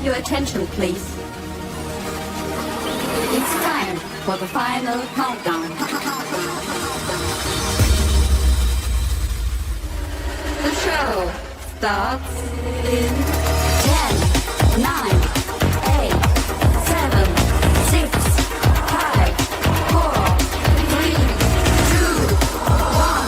Your attention, please. It's time for the final countdown. The show starts in 10, 9, 8, 7, 6, 5, 4, 3, 2, 1.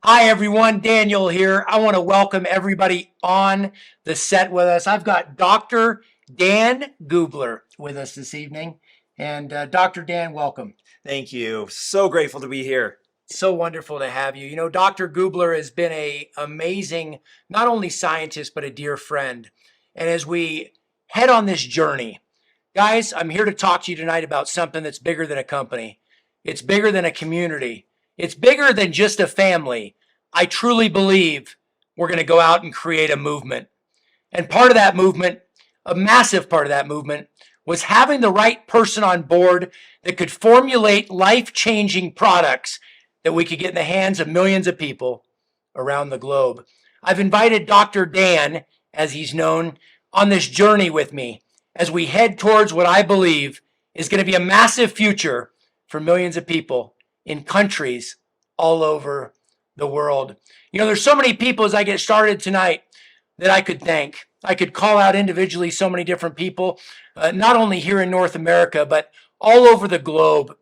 Hi, everyone. Daniel here. I want to welcome everybody on the set with us. I've got Dr. Dan Gubler with us this evening. And Dr. Dan, welcome. Thank you. So grateful to be here. So wonderful to have you. You know, Dr. Gubler has been an amazing, not only scientist, but a dear friend. And as we head on this journey, guys, I'm here to talk to you tonight about something that's bigger than a company. It's bigger than a community. It's bigger than just a family. I truly believe we're going to go out and create a movement. And part of that movement, a massive part of that movement, was having the right person on board that could formulate life-changing products that we could get in the hands of millions of people around the globe. I've invited Dr. Dan, as he's known, on this journey with me as we head towards what I believe is going to be a massive future for millions of people in countries all over the world. You know, there's so many people as I get started tonight that I could thank. I could call out individually so many different people, not only here in North America, but all over the globe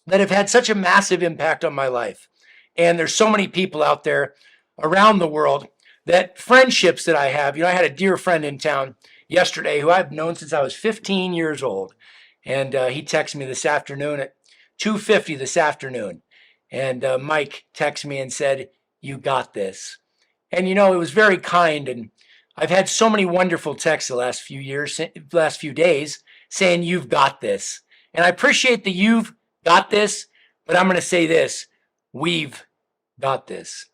that have had such a massive impact on my life. And there's so many people out there around the world that friendships that I have. You know, I had a dear friend in town yesterday who I've known since I was 15 years old. And he texted me this afternoon at 2:50 this afternoon. And Mike texted me and said, "You got this." And, you know, it was very kind. And I've had so many wonderful texts the last few days saying, "You've got this." And I appreciate the "you've got this," but I'm going to say this: we've got this.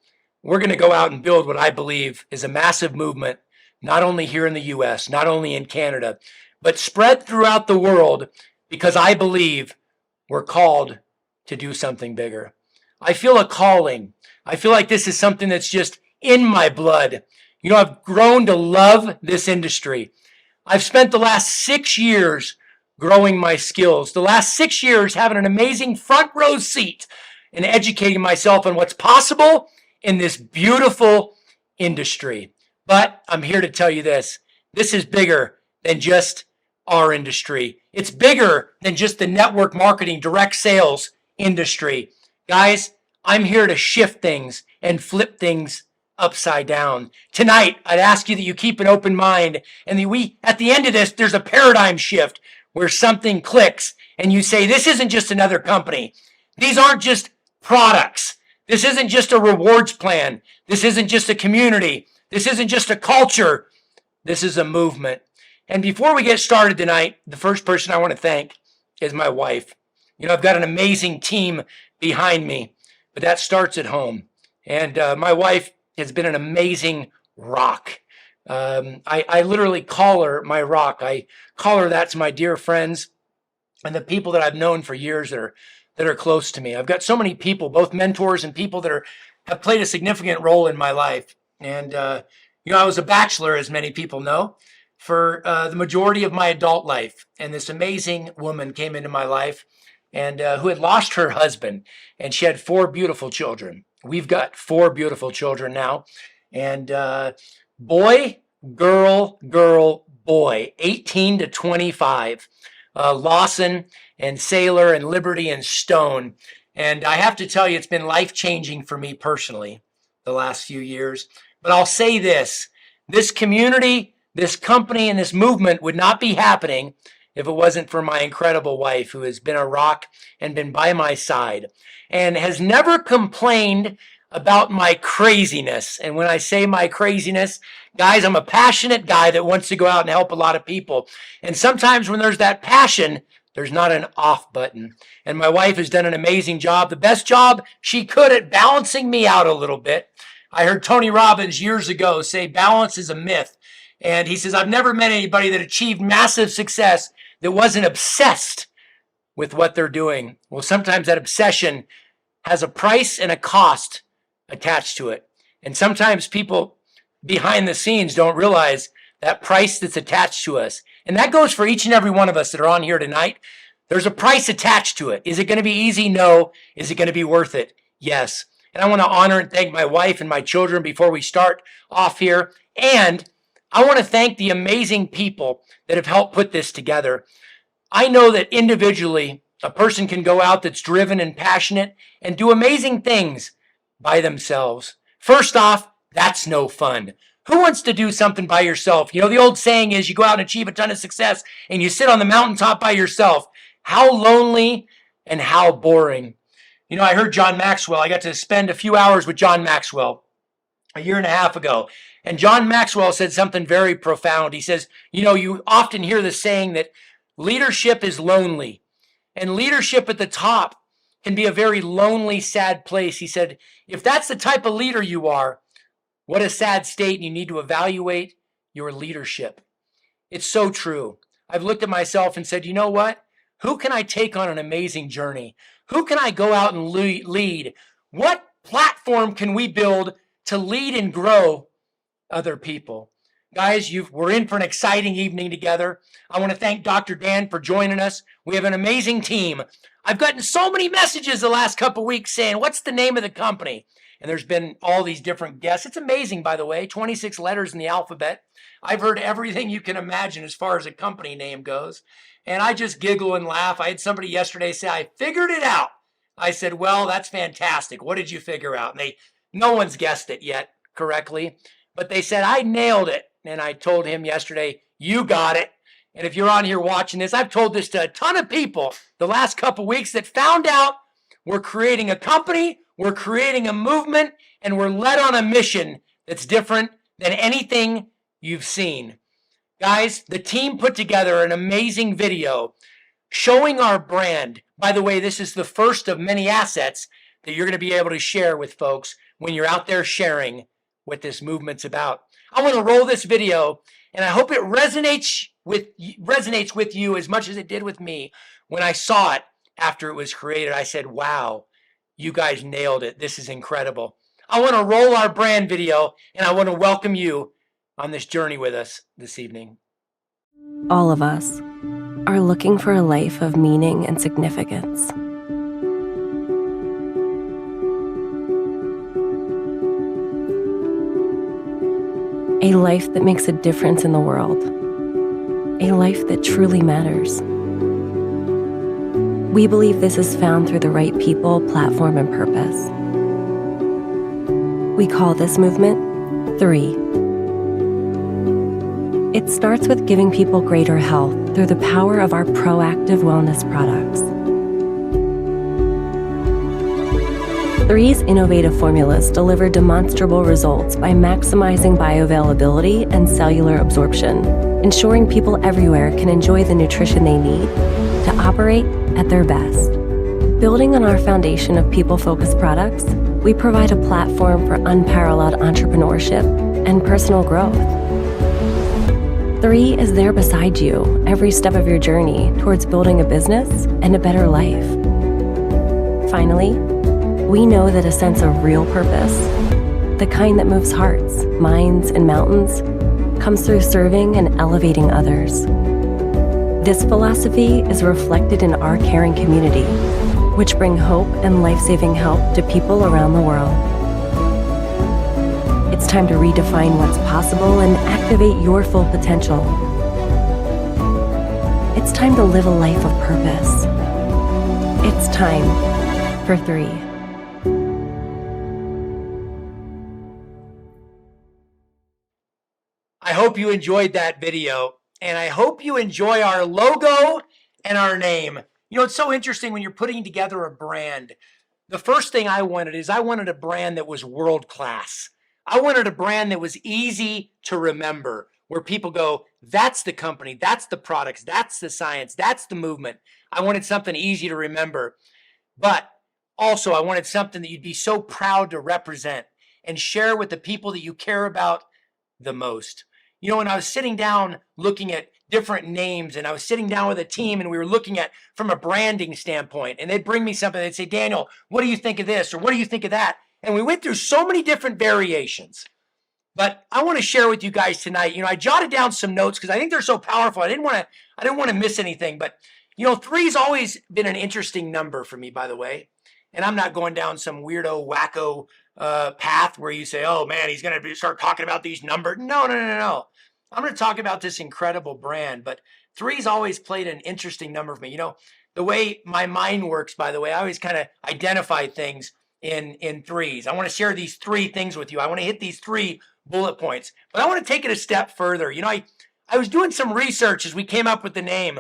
We're going to go out and build what I believe is a massive movement, not only here in the U.S., not only in Canada, but spread throughout the world, because I believe we're called to do something bigger. I feel a calling. I feel like this is something that's just in my blood. You know, I've grown to love this industry. I've spent the last 6 years growing my skills, the last 6 years having an amazing front row seat and educating myself on what's possible in this beautiful industry. But I'm here to tell you this: this is bigger than just our industry. It's bigger than just the network marketing, direct sales industry. Guys, I'm here to shift things and flip things upside down. Tonight, I'd ask you that you keep an open mind, and that at the end of this, there's a paradigm shift where something clicks and you say, this isn't just another company. These aren't just products. This isn't just a rewards plan. This isn't just a community. This isn't just a culture. This is a movement. And before we get started tonight, the first person I want to thank is my wife. You know, I've got an amazing team behind me, but that starts at home. And my wife has been an amazing rock. I literally call her my rock. I call her that to my dear friends and the people that I've known for years that are close to me. I've got so many people, both mentors and people that have played a significant role in my life. And I was a bachelor, as many people know, for the majority of my adult life. And this amazing woman came into my life and who had lost her husband, and she had 4 beautiful children. We've got 4 beautiful children now. And boy, girl, boy, 18 to 25, Lawson and Sailor and Liberty and Stone. And I have to tell you, it's been life-changing for me personally the last few years. But I'll say this community, this company, and this movement would not be happening if it wasn't for my incredible wife, who has been a rock and been by my side and has never complained about my craziness. And when I say my craziness, guys, I'm a passionate guy that wants to go out and help a lot of people. And sometimes when there's that passion, there's not an off button. And my wife has done an amazing job, the best job she could at balancing me out a little bit. I heard Tony Robbins years ago say balance is a myth. And he says, I've never met anybody that achieved massive success that wasn't obsessed with what they're doing. Well, sometimes that obsession has a price and a cost attached to it. And sometimes people behind the scenes don't realize that price that's attached to us. And that goes for each and every one of us that are on here tonight. There's a price attached to it. Is it going to be easy? No. Is it going to be worth it? Yes. And I want to honor and thank my wife and my children before we start off here. And I want to thank the amazing people that have helped put this together. I know that individually, a person can go out that's driven and passionate and do amazing things by themselves. First off, that's no fun. Who wants to do something by yourself? You know, the old saying is you go out and achieve a ton of success and you sit on the mountaintop by yourself. How lonely and how boring. You know, I heard John Maxwell. I got to spend a few hours with John Maxwell a year and a half ago. And John Maxwell said something very profound. He says, you know, you often hear the saying that leadership is lonely. And leadership at the top can be a very lonely, sad place. He said, if that's the type of leader you are, what a sad state, and you need to evaluate your leadership. It's so true. I've looked at myself and said, you know what? Who can I take on an amazing journey? Who can I go out and lead? What platform can we build to lead and grow other people? Guys, we're in for an exciting evening together. I want to thank Dr. Dan for joining us. We have an amazing team. I've gotten so many messages the last couple of weeks saying, what's the name of the company? And there's been all these different guests. It's amazing, by the way, 26 letters in the alphabet. I've heard everything you can imagine as far as a company name goes. And I just giggle and laugh. I had somebody yesterday say, I figured it out. I said, well, that's fantastic. What did you figure out? And no one's guessed it yet correctly, but they said, I nailed it. And I told him yesterday, you got it. And if you're on here watching this, I've told this to a ton of people the last couple weeks that found out we're creating a company, we're creating a movement, and we're led on a mission that's different than anything you've seen. Guys, the team put together an amazing video showing our brand. By the way, this is the first of many assets that you're going to be able to share with folks when you're out there sharing what this movement's about. I want to roll this video, and I hope it resonates with you as much as it did with me when I saw it after it was created. I said, wow, you guys nailed it. This is incredible. I want to roll our brand video, and I want to welcome you on this journey with us this evening. All of us are looking for a life of meaning and significance. A life that makes a difference in the world. A life that truly matters. We believe this is found through the right people, platform, and purpose. We call this movement 3. It starts with giving people greater health through the power of our proactive wellness products. 3's innovative formulas deliver demonstrable results by maximizing bioavailability and cellular absorption, ensuring people everywhere can enjoy the nutrition they need to operate at their best. Building on our foundation of people-focused products, we provide a platform for unparalleled entrepreneurship and personal growth. 3 is there beside you every step of your journey towards building a business and a better life. Finally, we know that a sense of real purpose, the kind that moves hearts, minds, and mountains, comes through serving and elevating others. This philosophy is reflected in our caring community, which bring hope and life-saving help to people around the world. It's time to redefine what's possible and activate your full potential. It's time to live a life of purpose. It's time for 3. I hope you enjoyed that video, and I hope you enjoy our logo and our name. You know, it's so interesting when you're putting together a brand. The first thing I wanted a brand that was world-class. I wanted a brand that was easy to remember, where people go, that's the company, that's the products, that's the science, that's the movement. I wanted something easy to remember. But also, I wanted something that you'd be so proud to represent and share with the people that you care about the most. You know, when I was sitting down looking at different names, and I was sitting down with a team, and we were looking at from a branding standpoint, and they'd bring me something, they'd say, Daniel, what do you think of this? Or what do you think of that? And we went through so many different variations. But I want to share with you guys tonight, you know, I jotted down some notes because I think they're so powerful. I didn't want to miss anything. But, you know, 3's always been an interesting number for me, by the way. And I'm not going down some weirdo, wacko path where you say, oh, man, he's going to start talking about these numbers. No. I'm going to talk about this incredible brand. But 3's always played an interesting number for me. You know, the way my mind works, by the way, I always kind of identify things in 3's. I want to share these 3 things with you. I want to hit these 3 bullet points. But I want to take it a step further. You know, I was doing some research as we came up with the name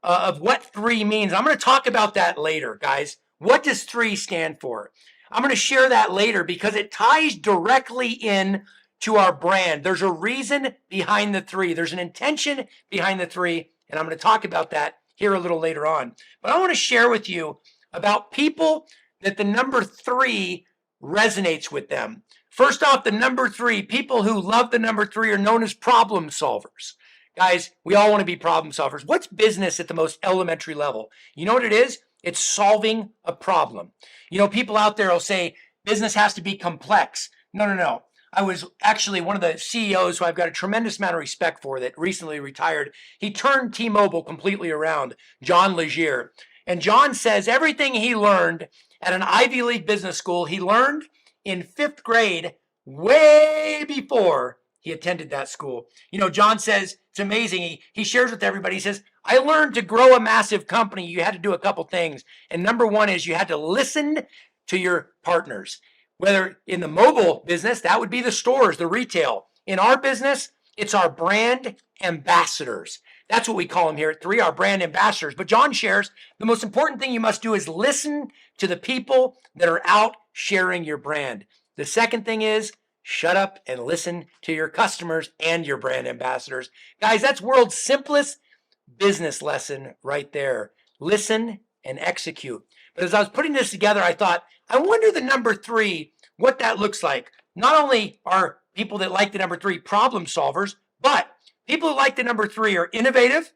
of what 3 means. I'm going to talk about that later, guys. What does 3 stand for? I'm going to share that later because it ties directly in to our brand. There's a reason behind the 3. There's an intention behind the 3, and I'm going to talk about that here a little later on. But I want to share with you about people that the number 3 resonates with them. First off, the number 3, people who love the number 3 are known as problem solvers. Guys, we all want to be problem solvers. What's business at the most elementary level? You know what it is? It's solving a problem. You know, people out there will say business has to be complex. No. I was actually one of the CEOs who I've got a tremendous amount of respect for that recently retired. He turned T-Mobile completely around, John Legere. And John says everything he learned at an Ivy League business school, he learned in 5th grade way before he attended that school. You know, John says, it's amazing. He shares with everybody. He says, I learned to grow a massive company. You had to do a couple things. And number 1 is you had to listen to your partners. Whether in the mobile business, that would be the stores, the retail. In our business, it's our brand ambassadors. That's what we call them here at 3, our brand ambassadors. But John shares the most important thing you must do is listen to the people that are out sharing your brand. The second thing is shut up and listen to your customers and your brand ambassadors. Guys, that's world's simplest business lesson right there. Listen and execute. But as I was putting this together, I thought, I wonder the number 3, what that looks like. Not only are people that like the number 3 problem solvers, but people who like the number 3 are innovative,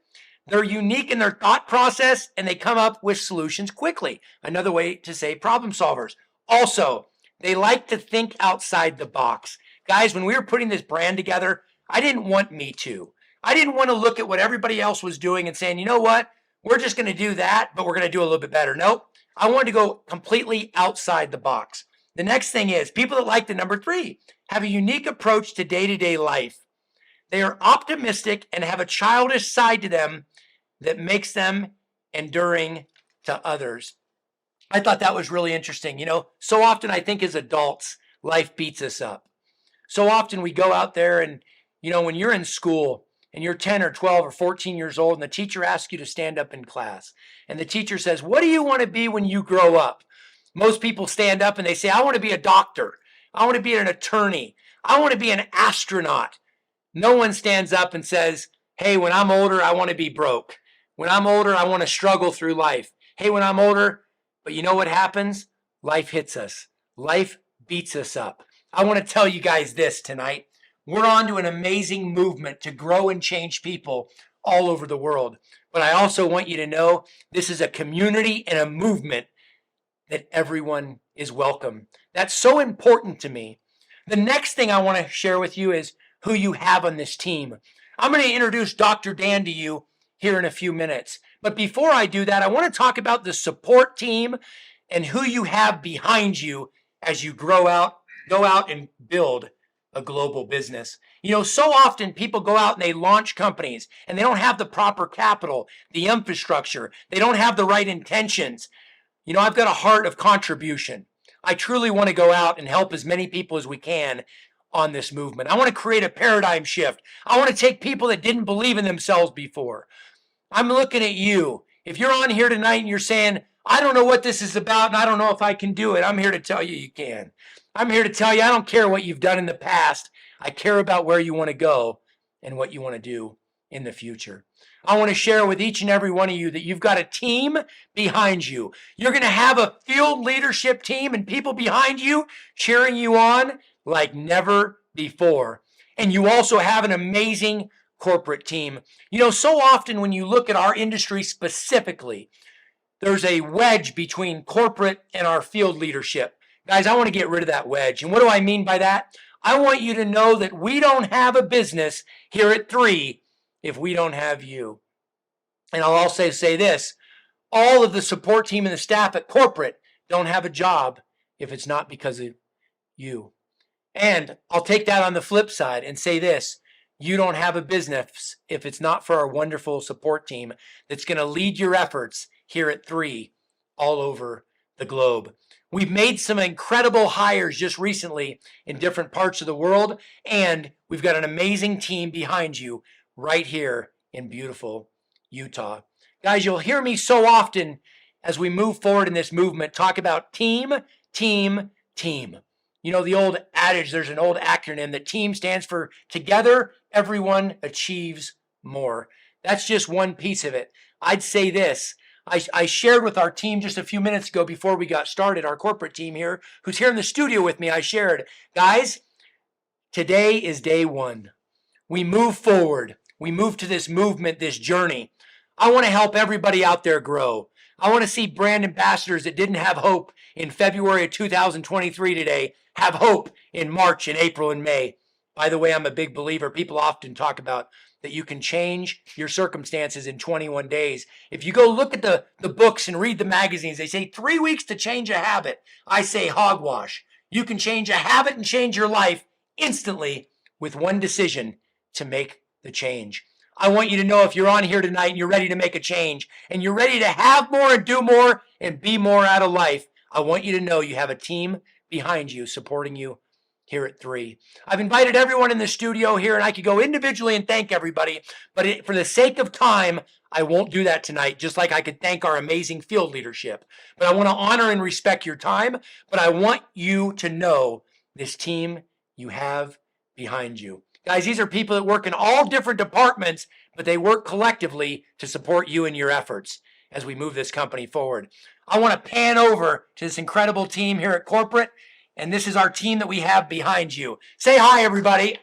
they're unique in their thought process, and they come up with solutions quickly. Another way to say problem solvers. Also, they like to think outside the box. Guys, when we were putting this brand together, I didn't want me to. I didn't want to look at what everybody else was doing and saying, you know what? We're just going to do that, but we're going to do a little bit better. Nope. I wanted to go completely outside the box. The next thing is people that like the number 3 have a unique approach to day-to-day life. They are optimistic and have a childish side to them that makes them enduring to others. I thought that was really interesting. You know, so often I think as adults, life beats us up. So often we go out there and, you know, when you're in school and you're 10 or 12 or 14 years old and the teacher asks you to stand up in class and the teacher says, what do you want to be when you grow up? Most people stand up and they say, I want to be a doctor. I want to be an attorney. I want to be an astronaut. No one stands up and says, hey, when I'm older, I want to be broke. When I'm older, I want to struggle through life. Hey, when I'm older, but you know what happens? Life hits us. Life beats us up. I want to tell you guys this tonight. We're on to an amazing movement to grow and change people all over the world. But I also want you to know this is a community and a movement that everyone is welcome. That's so important to me. The next thing I want to share with you is who you have on this team. I'm going to introduce Dr. Dan to you here in a few minutes. But before I do that, I want to talk about the support team and who you have behind you as you go out and build a global business. You know, so often people go out and they launch companies and they don't have the proper capital, the infrastructure. They don't have the right intentions. You know, I've got a heart of contribution. I truly want to go out and help as many people as we can on this movement. I want to create a paradigm shift. I want to take people that didn't believe in themselves before. I'm looking at you. If you're on here tonight and you're saying, I don't know what this is about and I don't know if I can do it, I'm here to tell you you can. I'm here to tell you I don't care what you've done in the past. I care about where you want to go and what you want to do in the future. I want to share with each and every one of you that you've got a team behind you. You're going to have a field leadership team and people behind you cheering you on like never before. And you also have an amazing corporate team. You know, so often when you look at our industry specifically, there's a wedge between corporate and our field leadership. Guys, I want to get rid of that wedge. And what do I mean by that? I want you to know that we don't have a business here at 3 if we don't have you. And I'll also say this, all of the support team and the staff at corporate don't have a job if it's not because of you. And I'll take that on the flip side and say this, you don't have a business if it's not for our wonderful support team that's going to lead your efforts here at 3 all over the globe. We've made some incredible hires just recently in different parts of the world, and we've got an amazing team behind you right here in beautiful Utah. Guys, you'll hear me so often as we move forward in this movement talk about team, team, team. You know, the old adage, there's an old acronym that team stands for together, everyone achieves more. That's just one piece of it. I'd say this. I shared with our team just a few minutes ago before we got started, our corporate team here, who's here in the studio with me, I shared, guys, today is day 1. We move forward. We move to this movement, this journey. I want to help everybody out there grow. I want to see brand ambassadors that didn't have hope in February of 2023 today have hope in March and April and May. By the way, I'm a big believer. People often talk about that you can change your circumstances in 21 days. If you go look at the books and read the magazines, they say 3 weeks to change a habit. I say hogwash. You can change a habit and change your life instantly with one decision to make the change. I want you to know if you're on here tonight and you're ready to make a change and you're ready to have more and do more and be more out of life, I want you to know you have a team behind you supporting you here at 3. I've invited everyone in the studio here, and I could go individually and thank everybody, but for the sake of time, I won't do that tonight, just like I could thank our amazing field leadership. But I want to honor and respect your time, but I want you to know this team you have behind you. Guys, these are people that work in all different departments, but they work collectively to support you in your efforts as we move this company forward. I want to pan over to this incredible team here at corporate, and this is our team that we have behind you. Say hi, everybody.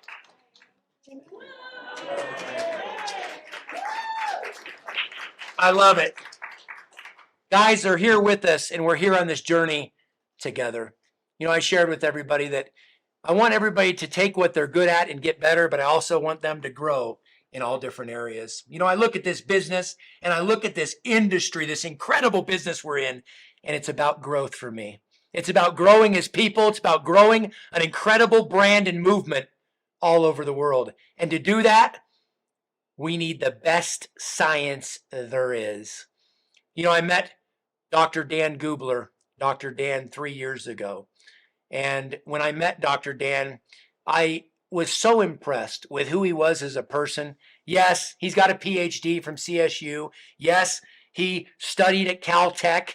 I love it. Guys, they're here with us, and we're here on this journey together. You know, I shared with everybody that I want everybody to take what they're good at and get better, but I also want them to grow in all different areas. You know, I look at this business, and I look at this industry, this incredible business we're in, and it's about growth for me. It's about growing as people. It's about growing an incredible brand and movement all over the world. And to do that, we need the best science there is. You know, I met Dr. Dan Gubler, Dr. Dan 3 years ago. And when I met Dr. Dan, I was so impressed with who he was as a person. Yes, he's got a PhD from CSU. Yes, he studied at Caltech.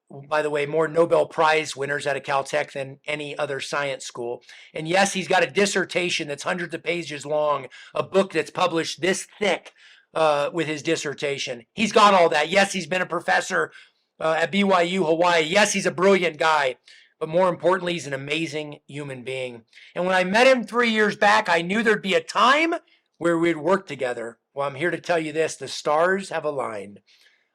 By the way, more Nobel Prize winners out of Caltech than any other science school. And yes, he's got a dissertation that's hundreds of pages long, a book that's published this thick with his dissertation. He's got all that. Yes, he's been a professor at BYU, Hawaii. Yes, he's a brilliant guy. but more importantly, he's an amazing human being. And when I met him 3 years back, I knew there'd be a time where we'd work together. Well, I'm here to tell you this, the stars have aligned.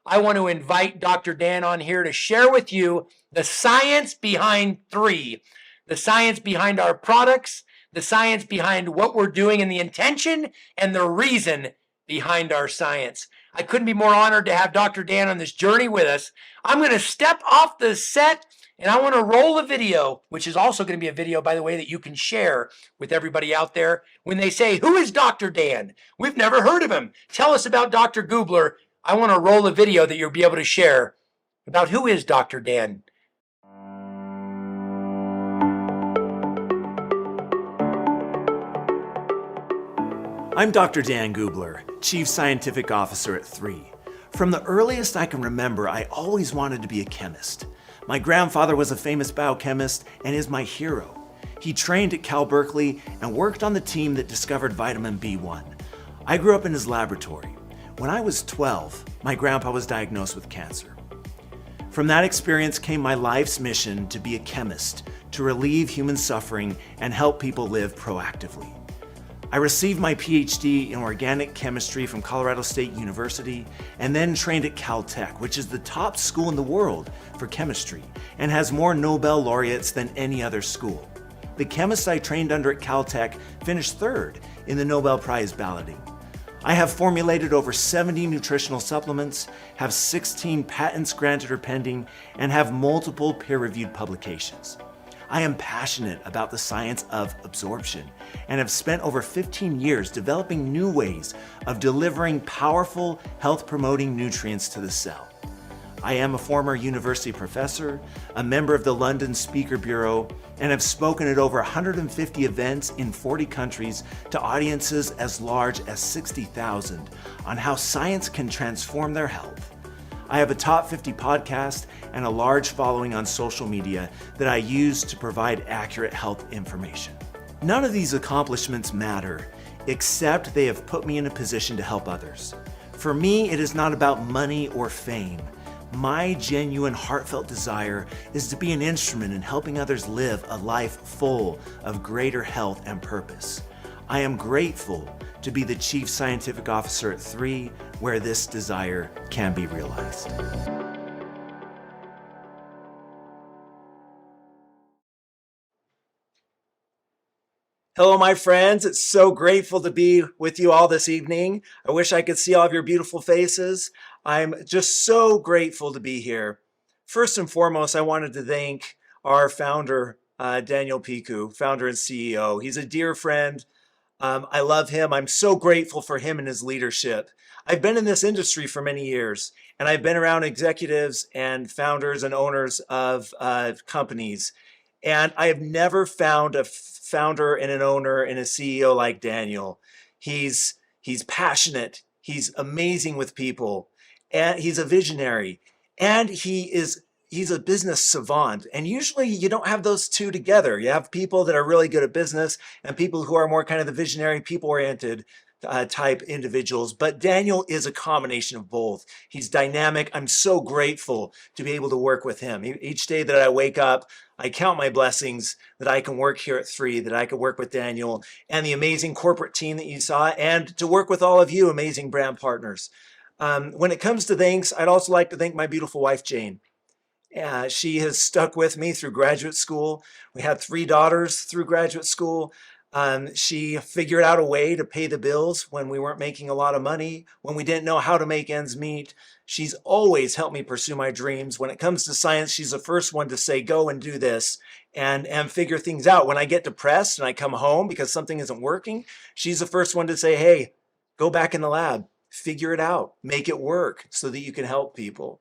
I want to invite Dr. Dan on here to share with you the science behind 3, the science behind our products, the science behind what we're doing, and the intention and the reason behind our science. I couldn't be more honored to have Dr. Dan on this journey with us. I'm going to step off the set and I want to roll a video, which is also going to be a video, by the way, that you can share with everybody out there. When they say, who is Dr. Dan? We've never heard of him. Tell us about Dr. Gubler. I want to roll a video that you'll be able to share about who is Dr. Dan. I'm Dr. Dan Gubler, Chief Scientific Officer at 3. From the earliest I can remember, I always wanted to be a chemist. My grandfather was a famous biochemist and is my hero. He trained at Cal Berkeley and worked on the team that discovered vitamin B1. I grew up in his laboratory. When I was 12, my grandpa was diagnosed with cancer. From that experience came my life's mission to be a chemist, to relieve human suffering and help people live proactively. I received my PhD in organic chemistry from Colorado State University and then trained at Caltech, which is the top school in the world for chemistry and has more Nobel laureates than any other school. The chemists I trained under at Caltech finished 3rd in the Nobel Prize balloting. I have formulated over 70 nutritional supplements, have 16 patents granted or pending, and have multiple peer-reviewed publications. I am passionate about the science of absorption and have spent over 15 years developing new ways of delivering powerful health-promoting nutrients to the cell. I am a former university professor, a member of the London Speaker Bureau, and have spoken at over 150 events in 40 countries to audiences as large as 60,000 on how science can transform their health. I have a top 50 podcast and a large following on social media that I use to provide accurate health information. None of these accomplishments matter, except they have put me in a position to help others. For me, it is not about money or fame. My genuine, heartfelt desire is to be an instrument in helping others live a life full of greater health and purpose. I am grateful to be the Chief Scientific Officer at 3, where this desire can be realized. Hello, my friends. It's so grateful to be with you all this evening. I wish I could see all of your beautiful faces. I'm just so grateful to be here. First and foremost, I wanted to thank our founder, Daniel Piku, founder and CEO. He's a dear friend. I love him. I'm so grateful for him and his leadership. I've been in this industry for many years, and I've been around executives and founders and owners of companies. And I have never found a founder and an owner and a CEO like Daniel. He's passionate. He's amazing with people, and he's a visionary, and he's a business savant. And usually you don't have those two together. You have people that are really good at business and people who are more kind of the visionary, people-oriented type individuals. But Daniel is a combination of both. He's dynamic. I'm so grateful to be able to work with him. Each day that I wake up, I count my blessings that I can work here at 3, that I can work with Daniel and the amazing corporate team that you saw, and to work with all of you amazing brand partners. When it comes to thanks, I'd also like to thank my beautiful wife, Jane. She has stuck with me through graduate school. We had 3 daughters through graduate school. She figured out a way to pay the bills when we weren't making a lot of money, when we didn't know how to make ends meet. She's always helped me pursue my dreams. When it comes to science, she's the first one to say, go and do this and figure things out. When I get depressed and I come home because something isn't working, she's the first one to say, hey, go back in the lab, figure it out, make it work so that you can help people.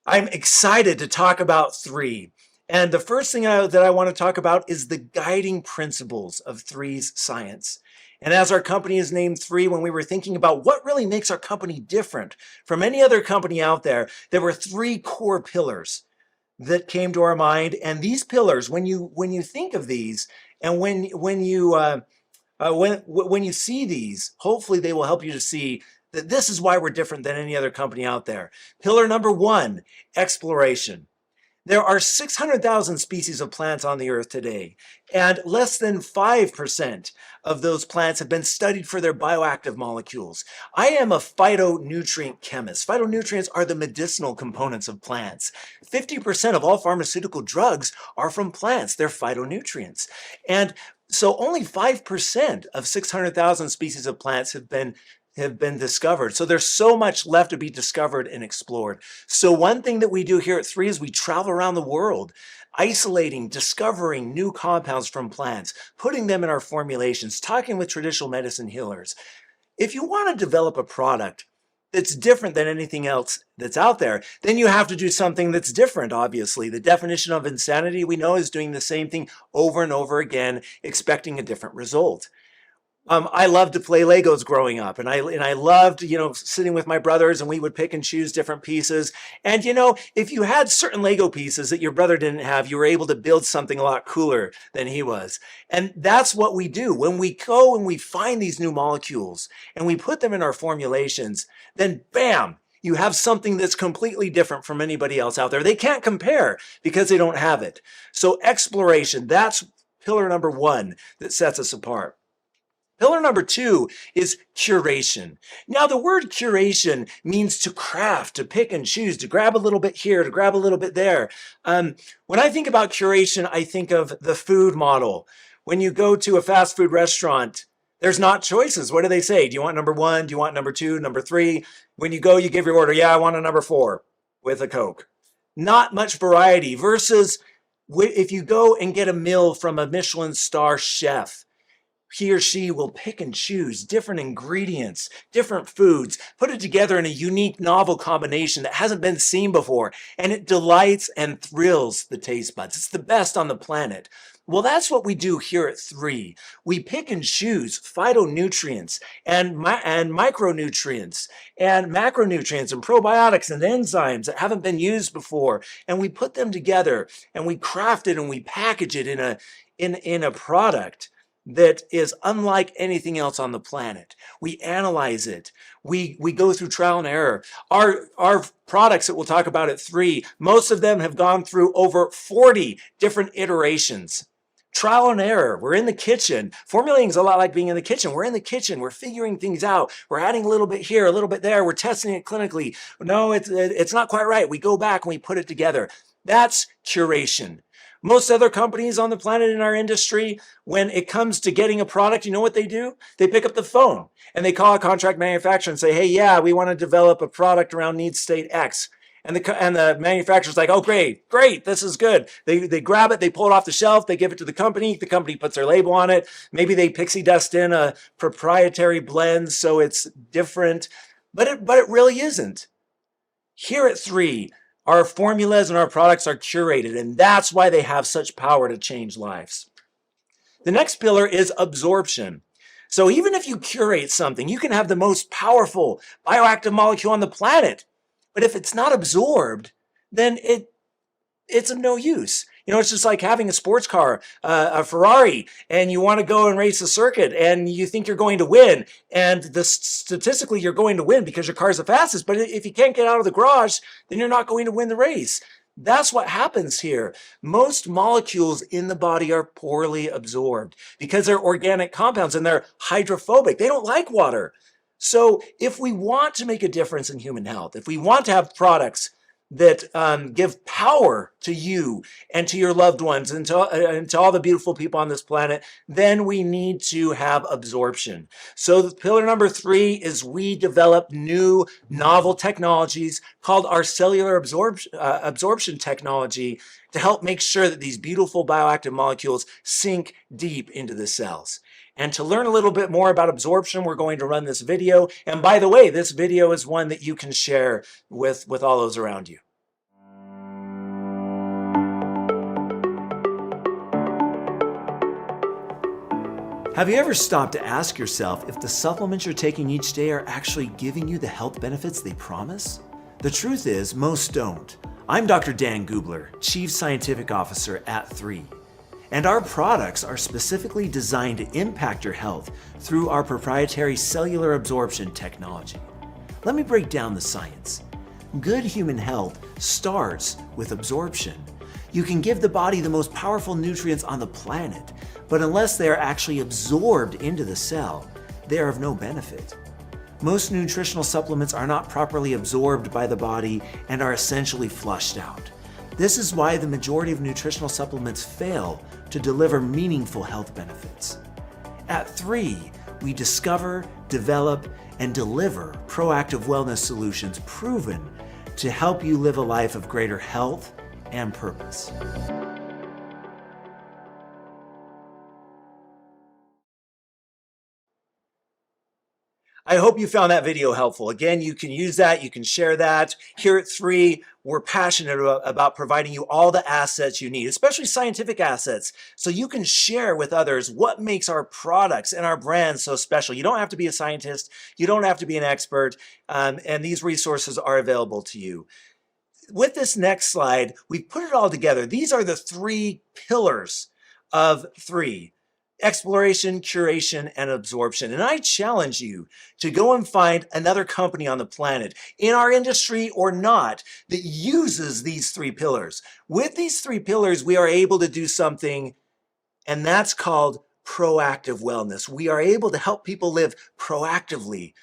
I'm excited to talk about 3. And the first thing that I want to talk about is the guiding principles of 3's science. And as our company is named 3, when we were thinking about what really makes our company different from any other company out there, there were 3 core pillars that came to our mind. And these pillars, when you think of these, and when you see these, hopefully they will help you to see that this is why we're different than any other company out there. Pillar number 1, exploration. There are 600,000 species of plants on the earth today, and less than 5% of those plants have been studied for their bioactive molecules. I am a phytonutrient chemist. Phytonutrients are the medicinal components of plants. 50% of all pharmaceutical drugs are from plants. They're phytonutrients. And so only 5% of 600,000 species of plants have been discovered. So there's so much left to be discovered and explored. So one thing that we do here at 3 is we travel around the world, isolating, discovering new compounds from plants, putting them in our formulations, talking with traditional medicine healers. If you want to develop a product that's different than anything else that's out there, then you have to do something that's different, obviously. The definition of insanity, we know, is doing the same thing over and over again, expecting a different result. I loved to play Legos growing up, and I loved, sitting with my brothers, and we would pick and choose different pieces. And if you had certain Lego pieces that your brother didn't have, you were able to build something a lot cooler than he was. And that's what we do when we go and we find these new molecules and we put them in our formulations. Then, bam! You have something that's completely different from anybody else out there. They can't compare because they don't have it. So exploration, that's pillar number 1 that sets us apart. Pillar number 2 is curation. Now, the word curation means to craft, to pick and choose, to grab a little bit here, to grab a little bit there. When I think about curation, I think of the food model. When you go to a fast food restaurant, there's not choices. What do they say? Do you want number 1? Do you want number 2, number 3? When you go, you give your order. Yeah, I want a number 4 with a Coke. Not much variety versus if you go and get a meal from a Michelin star chef. He or she will pick and choose different ingredients, different foods, put it together in a unique, novel combination that hasn't been seen before, and it delights and thrills the taste buds. It's the best on the planet. Well, that's what we do here at 3. We pick and choose phytonutrients and micronutrients and macronutrients and probiotics and enzymes that haven't been used before, and we put them together and we craft it and we package it in a product that is unlike anything else on the planet. We analyze it. We go through trial and error. Our products that we'll talk about at 3, most of them have gone through over 40 different iterations. Trial and error. We're in the kitchen. Formulating is a lot like being in the kitchen. We're in the kitchen. We're figuring things out. We're adding a little bit here, a little bit there. We're testing it clinically. No, it's not quite right. We go back and we put it together. That's curation. Most other companies on the planet in our industry, when it comes to getting a product, you know what they do? They pick up the phone and they call a contract manufacturer and say, hey, yeah, we want to develop a product around need state X. And the manufacturer's like, oh, great, this is good. They grab it, they pull it off the shelf, they give it to the company puts their label on it. Maybe they pixie dust in a proprietary blend so it's different, but it really isn't. Here at 3, our formulas and our products are curated, and that's why they have such power to change lives. The next pillar is absorption. So even if you curate something, you can have the most powerful bioactive molecule on the planet, but if it's not absorbed, then it's of no use. It's just like having a sports car, a Ferrari, and you want to go and race a circuit, and you think you're going to win, and statistically you're going to win because your car's the fastest, but if you can't get out of the garage, then you're not going to win the race. That's what happens here. Most molecules in the body are poorly absorbed because they're organic compounds and they're hydrophobic. They don't like water. So if we want to make a difference in human health, if we want to have products that give power to you and to your loved ones and to all the beautiful people on this planet, then we need to have absorption. So pillar number 3 is we develop new novel technologies called our cellular absorption technology to help make sure that these beautiful bioactive molecules sink deep into the cells. And to learn a little bit more about absorption, we're going to run this video. And by the way, this video is one that you can share with all those around you. Have you ever stopped to ask yourself if the supplements you're taking each day are actually giving you the health benefits they promise? The truth is, most don't. I'm Dr. Dan Gubler, Chief Scientific Officer at 3. And our products are specifically designed to impact your health through our proprietary cellular absorption technology. Let me break down the science. Good human health starts with absorption. You can give the body the most powerful nutrients on the planet, but unless they are actually absorbed into the cell, they are of no benefit. Most nutritional supplements are not properly absorbed by the body and are essentially flushed out. This is why the majority of nutritional supplements fail to deliver meaningful health benefits. At 3, we discover, develop, and deliver proactive wellness solutions proven to help you live a life of greater health and purpose. I hope you found that video helpful. Again, you can use that, you can share that. Here at 3, we're passionate about providing you all the assets you need, especially scientific assets, so you can share with others what makes our products and our brands so special. You don't have to be a scientist, you don't have to be an expert, and these resources are available to you. With this next slide, we've put it all together. These are the 3 pillars of 3. Exploration, curation, and absorption. And I challenge you to go and find another company on the planet, in our industry or not, that uses these 3 pillars. With these 3 pillars, we are able to do something, and that's called proactive wellness. We are able to help people live proactively.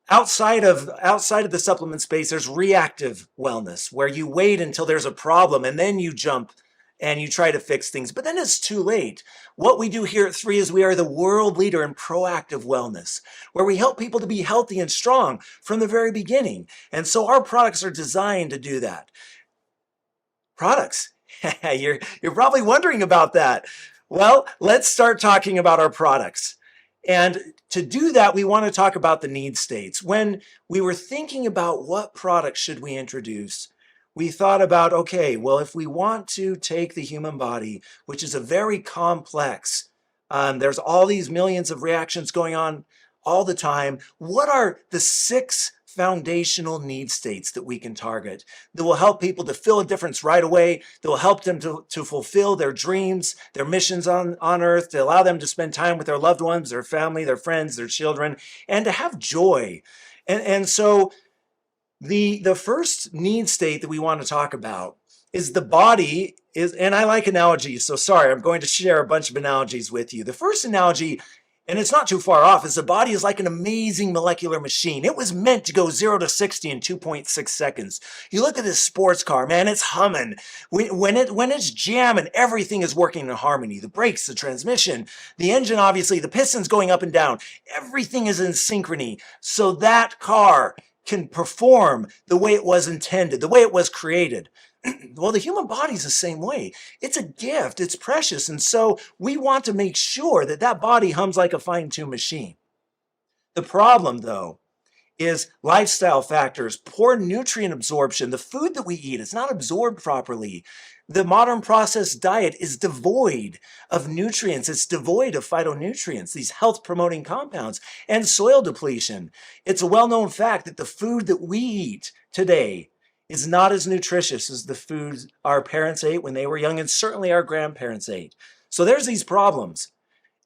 Outside of the supplement space, there's reactive wellness, where you wait until there's a problem and then you jump and you try to fix things, but then it's too late. What we do here at 3 is we are the world leader in proactive wellness, where we help people to be healthy and strong from the very beginning. And so our products are designed to do that. Products, you're probably wondering about that. Well, let's start talking about our products. And to do that, we want to talk about the need states. When we were thinking about what products should we introduce, we thought about, okay, well, if we want to take the human body, which is a very complex, there's all these millions of reactions going on all the time, what are the 6 foundational need states that we can target that will help people to feel a difference right away, that will help them to fulfill their dreams, their missions on Earth, to allow them to spend time with their loved ones, their family, their friends, their children, and to have joy. And so the first need state that we want to talk about is the body is, and I like analogies, so sorry, I'm going to share a bunch of analogies with you. The first analogy, and it's not too far off, is the body is like an amazing molecular machine. It was meant to go 0 to 60 in 2.6 seconds. You look at this sports car, man, it's humming. When it's jamming, everything is working in harmony. The brakes, the transmission, the engine, obviously, the pistons going up and down. Everything is in synchrony. So that car can perform the way it was intended, the way it was created. Well, the human body is the same way. It's a gift, it's precious, and so we want to make sure that that body hums like a fine-tuned machine. The problem, though, is lifestyle factors, poor nutrient absorption. The food that we eat is not absorbed properly. The modern processed diet is devoid of nutrients. It's devoid of phytonutrients, these health-promoting compounds, and soil depletion. It's a well-known fact that the food that we eat today is not as nutritious as the foods our parents ate when they were young, and certainly our grandparents ate. So there's these problems.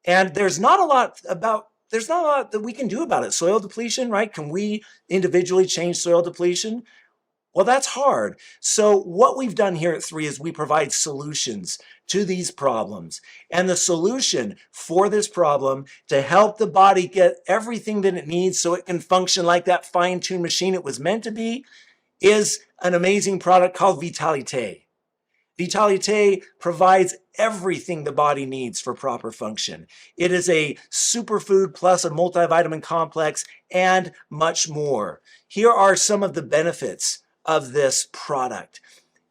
And there's not a lot that we can do about it. Soil depletion, right? Can we individually change soil depletion? Well, that's hard. So what we've done here at 3 is we provide solutions to these problems. And the solution for this problem, to help the body get everything that it needs so it can function like that fine-tuned machine it was meant to be, is an amazing product called Vitalite. Vitalite provides everything the body needs for proper function. It is a superfood plus a multivitamin complex and much more. Here are some of the benefits of this product.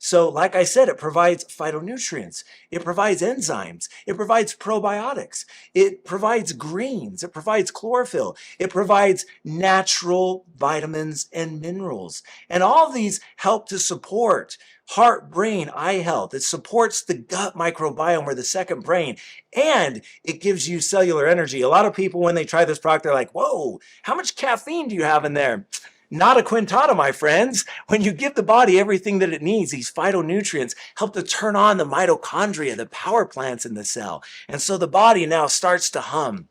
So like I said, it provides phytonutrients, it provides enzymes, it provides probiotics, it provides greens, it provides chlorophyll, it provides natural vitamins and minerals. And all of these help to support heart, brain, eye health. It supports the gut microbiome, or the second brain, and it gives you cellular energy. A lot of people, when they try this product, they're like, whoa, how much caffeine do you have in there? Not a quintana, my friends. When you give the body everything that it needs, these phytonutrients help to turn on the mitochondria, the power plants in the cell. And so the body now starts to hum.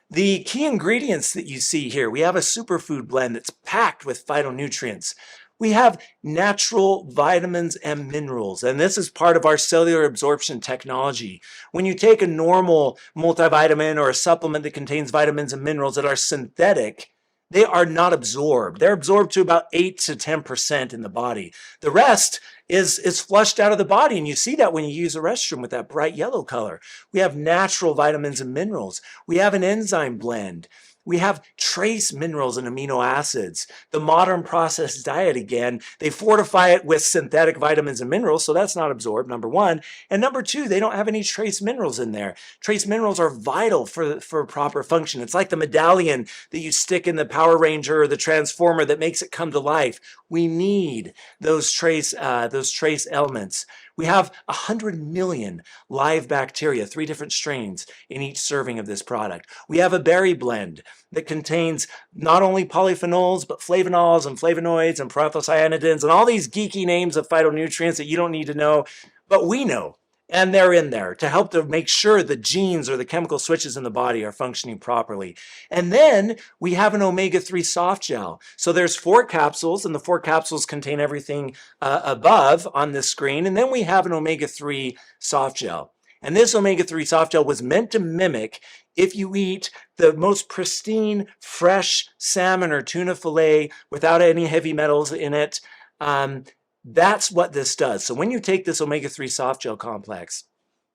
The key ingredients that you see here, we have a superfood blend that's packed with phytonutrients. We have natural vitamins and minerals, and this is part of our cellular absorption technology. When you take a normal multivitamin or a supplement that contains vitamins and minerals that are synthetic, they are not absorbed. They're absorbed to about 8 to 10% in the body. The rest is flushed out of the body, and you see that when you use a restroom with that bright yellow color. We have natural vitamins and minerals. We have an enzyme blend. We have trace minerals and amino acids. The modern processed diet, again, they fortify it with synthetic vitamins and minerals, so that's not absorbed, number one. And number two, they don't have any trace minerals in there. Trace minerals are vital for proper function. It's like the medallion that you stick in the Power Ranger or the Transformer that makes it come to life. We need those trace elements. We have 100 million live bacteria, 3 different strains in each serving of this product. We have a berry blend that contains not only polyphenols, but flavonols and flavonoids and proanthocyanidins and all these geeky names of phytonutrients that you don't need to know, but we know. And they're in there to help to make sure the genes or the chemical switches in the body are functioning properly. And then we have an omega-3 soft gel. So there's 4 capsules, and the 4 capsules contain everything above on this screen. And then we have an omega-3 soft gel. And this omega-3 soft gel was meant to mimic if you eat the most pristine, fresh salmon or tuna fillet without any heavy metals in it. That's what this does. So when you take this omega-3 soft gel complex,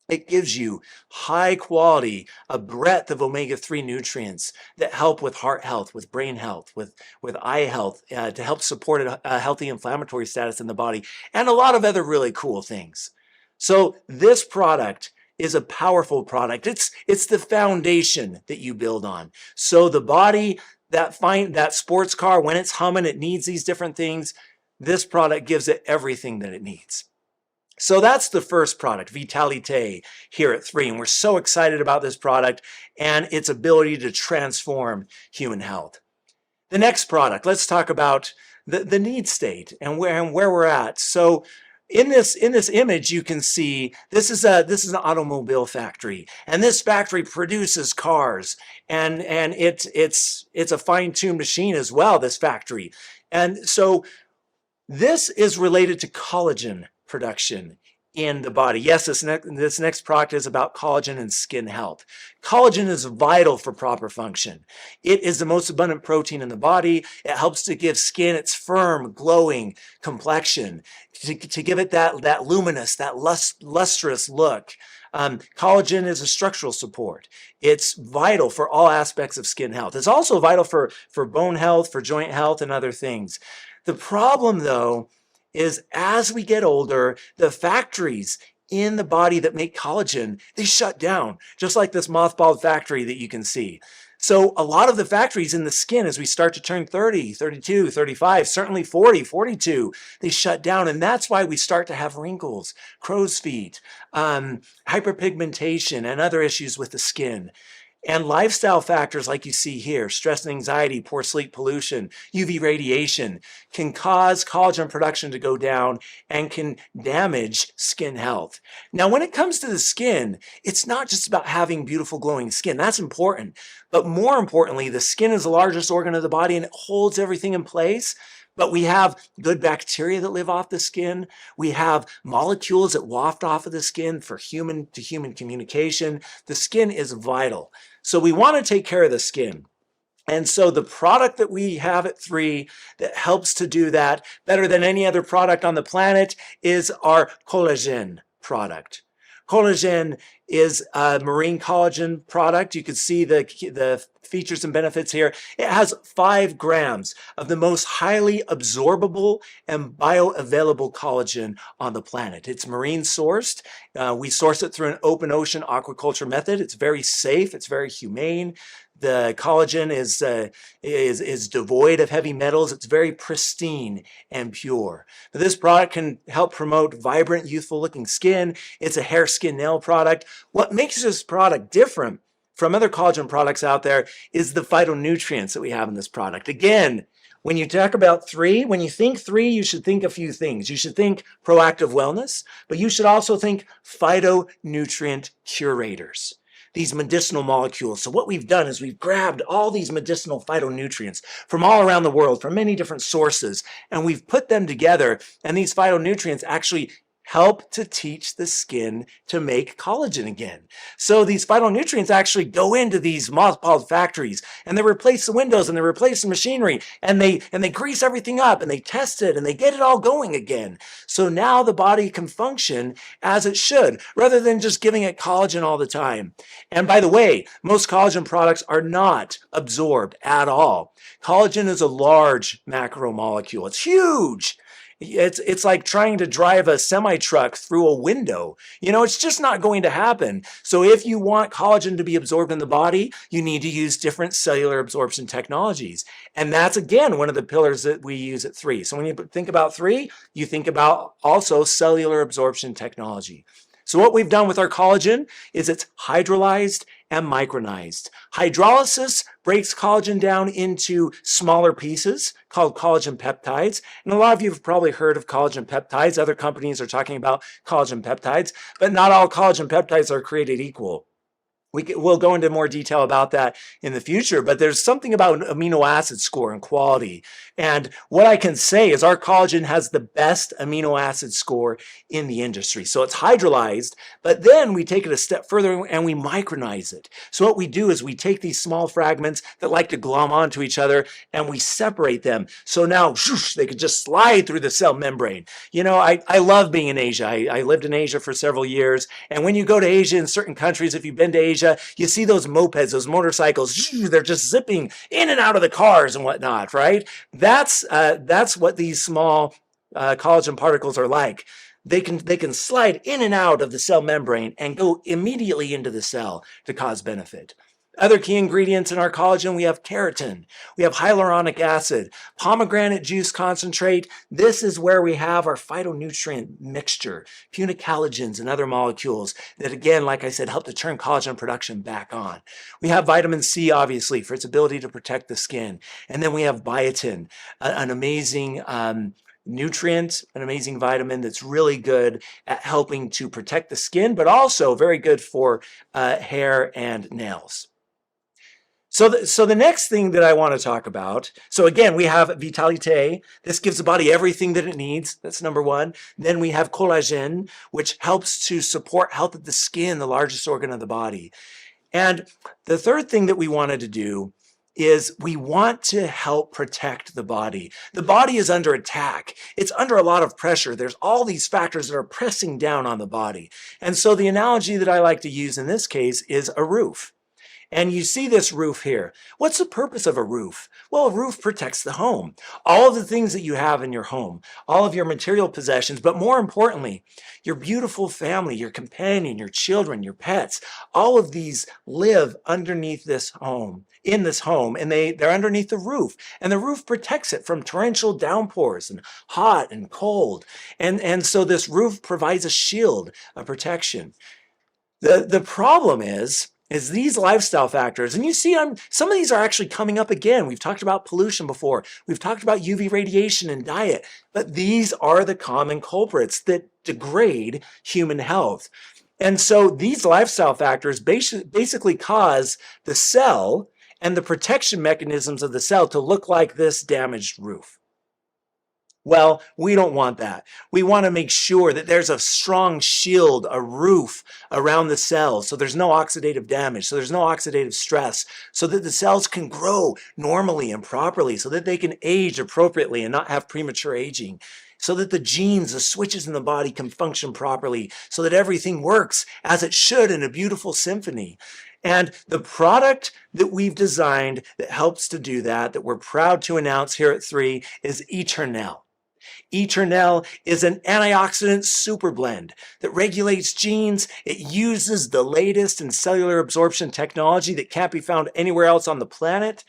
it gives you high quality, a breadth of omega-3 nutrients that help with heart health, with brain health, with eye health, to help support a healthy inflammatory status in the body, and a lot of other really cool things. So this product is a powerful product. It's the foundation that you build on. So the body, that sports car, when it's humming, it needs these different things. This product gives it everything that it needs. So that's the first product, Vitalite, here at 3. And we're so excited about this product and its ability to transform human health. The next product, let's talk about the need state and where we're at. So in this image, you can see this is an automobile factory, and this factory produces cars, and it's a fine-tuned machine as well, this factory. And so this is related to collagen production in the body. Yes, this next product is about collagen and skin health. Collagen is vital for proper function. It is the most abundant protein in the body. It helps to give skin its firm, glowing complexion, to give it that luminous, that lustrous look. Collagen is a structural support. It's vital for all aspects of skin health. It's also vital for bone health, for joint health, and other things. The problem, though, is as we get older, the factories in the body that make collagen, they shut down, just like this mothballed factory that you can see. So a lot of the factories in the skin, as we start to turn 30, 32, 35, certainly 40, 42, they shut down. And that's why we start to have wrinkles, crow's feet, hyperpigmentation, and other issues with the skin. And lifestyle factors like you see here, stress and anxiety, poor sleep, pollution, UV radiation, can cause collagen production to go down and can damage skin health. Now, when it comes to the skin, it's not just about having beautiful glowing skin. That's important. But more importantly, the skin is the largest organ of the body and it holds everything in place. But we have good bacteria that live off the skin. We have molecules that waft off of the skin for human to human communication. The skin is vital. So we want to take care of the skin. And so the product that we have at 3 that helps to do that better than any other product on the planet is our collagen product. Collagen is a marine collagen product. You can see the features and benefits here. It has 5 grams of the most highly absorbable and bioavailable collagen on the planet. It's marine sourced. We source it through an open ocean aquaculture method. It's very safe. It's very humane. The collagen is devoid of heavy metals. It's very pristine and pure. But this product can help promote vibrant, youthful-looking skin. It's a hair, skin, nail product. What makes this product different from other collagen products out there is the phytonutrients that we have in this product. Again, when you talk about 3, when you think 3, you should think a few things. You should think proactive wellness, but you should also think phytonutrient curators. these medicinal molecules. So what we've done is we've grabbed all these medicinal phytonutrients from all around the world, from many different sources, and we've put them together, and these phytonutrients actually help to teach the skin to make collagen again. So these phytonutrients actually go into these mothballed factories, and they replace the windows, and they replace the machinery, and they grease everything up, and they test it, and they get it all going again. So now the body can function as it should, rather than just giving it collagen all the time. And by the way, most collagen products are not absorbed at all. Collagen is a large macromolecule. It's huge. It's like trying to drive a semi-truck through a window. You know, it's just not going to happen. So if you want collagen to be absorbed in the body, you need to use different cellular absorption technologies. And that's, again, one of the pillars that we use at 3. So when you think about 3, you think about also cellular absorption technology. So what we've done with our collagen is it's hydrolyzed and micronized. Hydrolysis breaks collagen down into smaller pieces called collagen peptides. And a lot of you have probably heard of collagen peptides. Other companies are talking about collagen peptides, but not all collagen peptides are created equal. We'll go into more detail about that in the future, but there's something about an amino acid score and quality. And what I can say is our collagen has the best amino acid score in the industry. So it's hydrolyzed, but then we take it a step further and we micronize it. So what we do is we take these small fragments that like to glom onto each other and we separate them. So now they could just slide through the cell membrane. You know, I love being in Asia. I lived in Asia for several years. And when you go to Asia in certain countries, if you've been to Asia, you see those mopeds, those motorcycles, they're just zipping in and out of the cars and whatnot, right? That's what these small collagen particles are like. They can slide in and out of the cell membrane and go immediately into the cell to cause benefit. Other key ingredients in our collagen, we have keratin, we have hyaluronic acid, pomegranate juice concentrate. This is where we have our phytonutrient mixture, punicalagins and other molecules that, again, like I said, help to turn collagen production back on. We have vitamin C, obviously, for its ability to protect the skin. And then we have biotin, an amazing nutrient, an amazing vitamin that's really good at helping to protect the skin, but also very good for hair and nails. So the next thing that I want to talk about, so again, we have Vitalite. This gives the body everything that it needs. That's number 1. Then we have collagen, which helps to support health of the skin, the largest organ of the body. And the third thing that we wanted to do is we want to help protect the body. The body is under attack. It's under a lot of pressure. There's all these factors that are pressing down on the body. And so the analogy that I like to use in this case is a roof. And you see this roof here. What's the purpose of a roof? Well, a roof protects the home. All of the things that you have in your home, all of your material possessions, but more importantly, your beautiful family, your companion, your children, your pets, all of these live underneath this home, in this home, and they're underneath the roof. And the roof protects it from torrential downpours and hot and cold. And so this roof provides a shield, a protection. The problem is these lifestyle factors, and you see some of these are actually coming up again. We've talked about pollution before. We've talked about UV radiation and diet, but these are the common culprits that degrade human health. And so these lifestyle factors basically cause the cell and the protection mechanisms of the cell to look like this damaged roof. Well, we don't want that. We want to make sure that there's a strong shield, a roof around the cells, so there's no oxidative damage, so there's no oxidative stress, so that the cells can grow normally and properly, so that they can age appropriately and not have premature aging, so that the genes, the switches in the body can function properly, so that everything works as it should in a beautiful symphony. And the product that we've designed that helps to do that, that we're proud to announce here at 3, is Eternel. Eternel is an antioxidant super blend that regulates genes. It uses the latest in cellular absorption technology that can't be found anywhere else on the planet.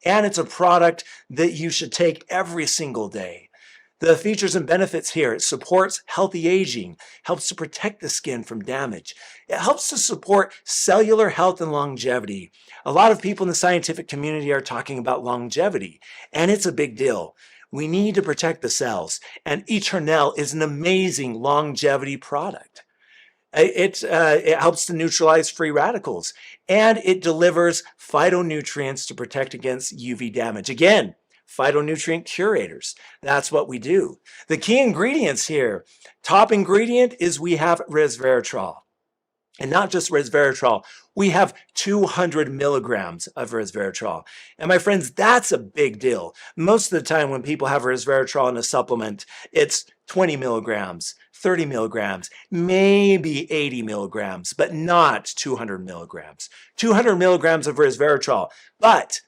And it's a product that you should take every single day. The features and benefits here: it supports healthy aging, helps to protect the skin from damage. It helps to support cellular health and longevity. A lot of people in the scientific community are talking about longevity, and it's a big deal. We need to protect the cells, and Eternel is an amazing longevity product. It helps to neutralize free radicals, and it delivers phytonutrients to protect against UV damage. Again, phytonutrient curators. That's what we do. The key ingredients here, top ingredient is we have resveratrol. And not just resveratrol, we have 200 milligrams of resveratrol. And my friends, that's a big deal. Most of the time when people have resveratrol in a supplement, it's 20 milligrams, 30 milligrams, maybe 80 milligrams, but not 200 milligrams. 200 milligrams of resveratrol. But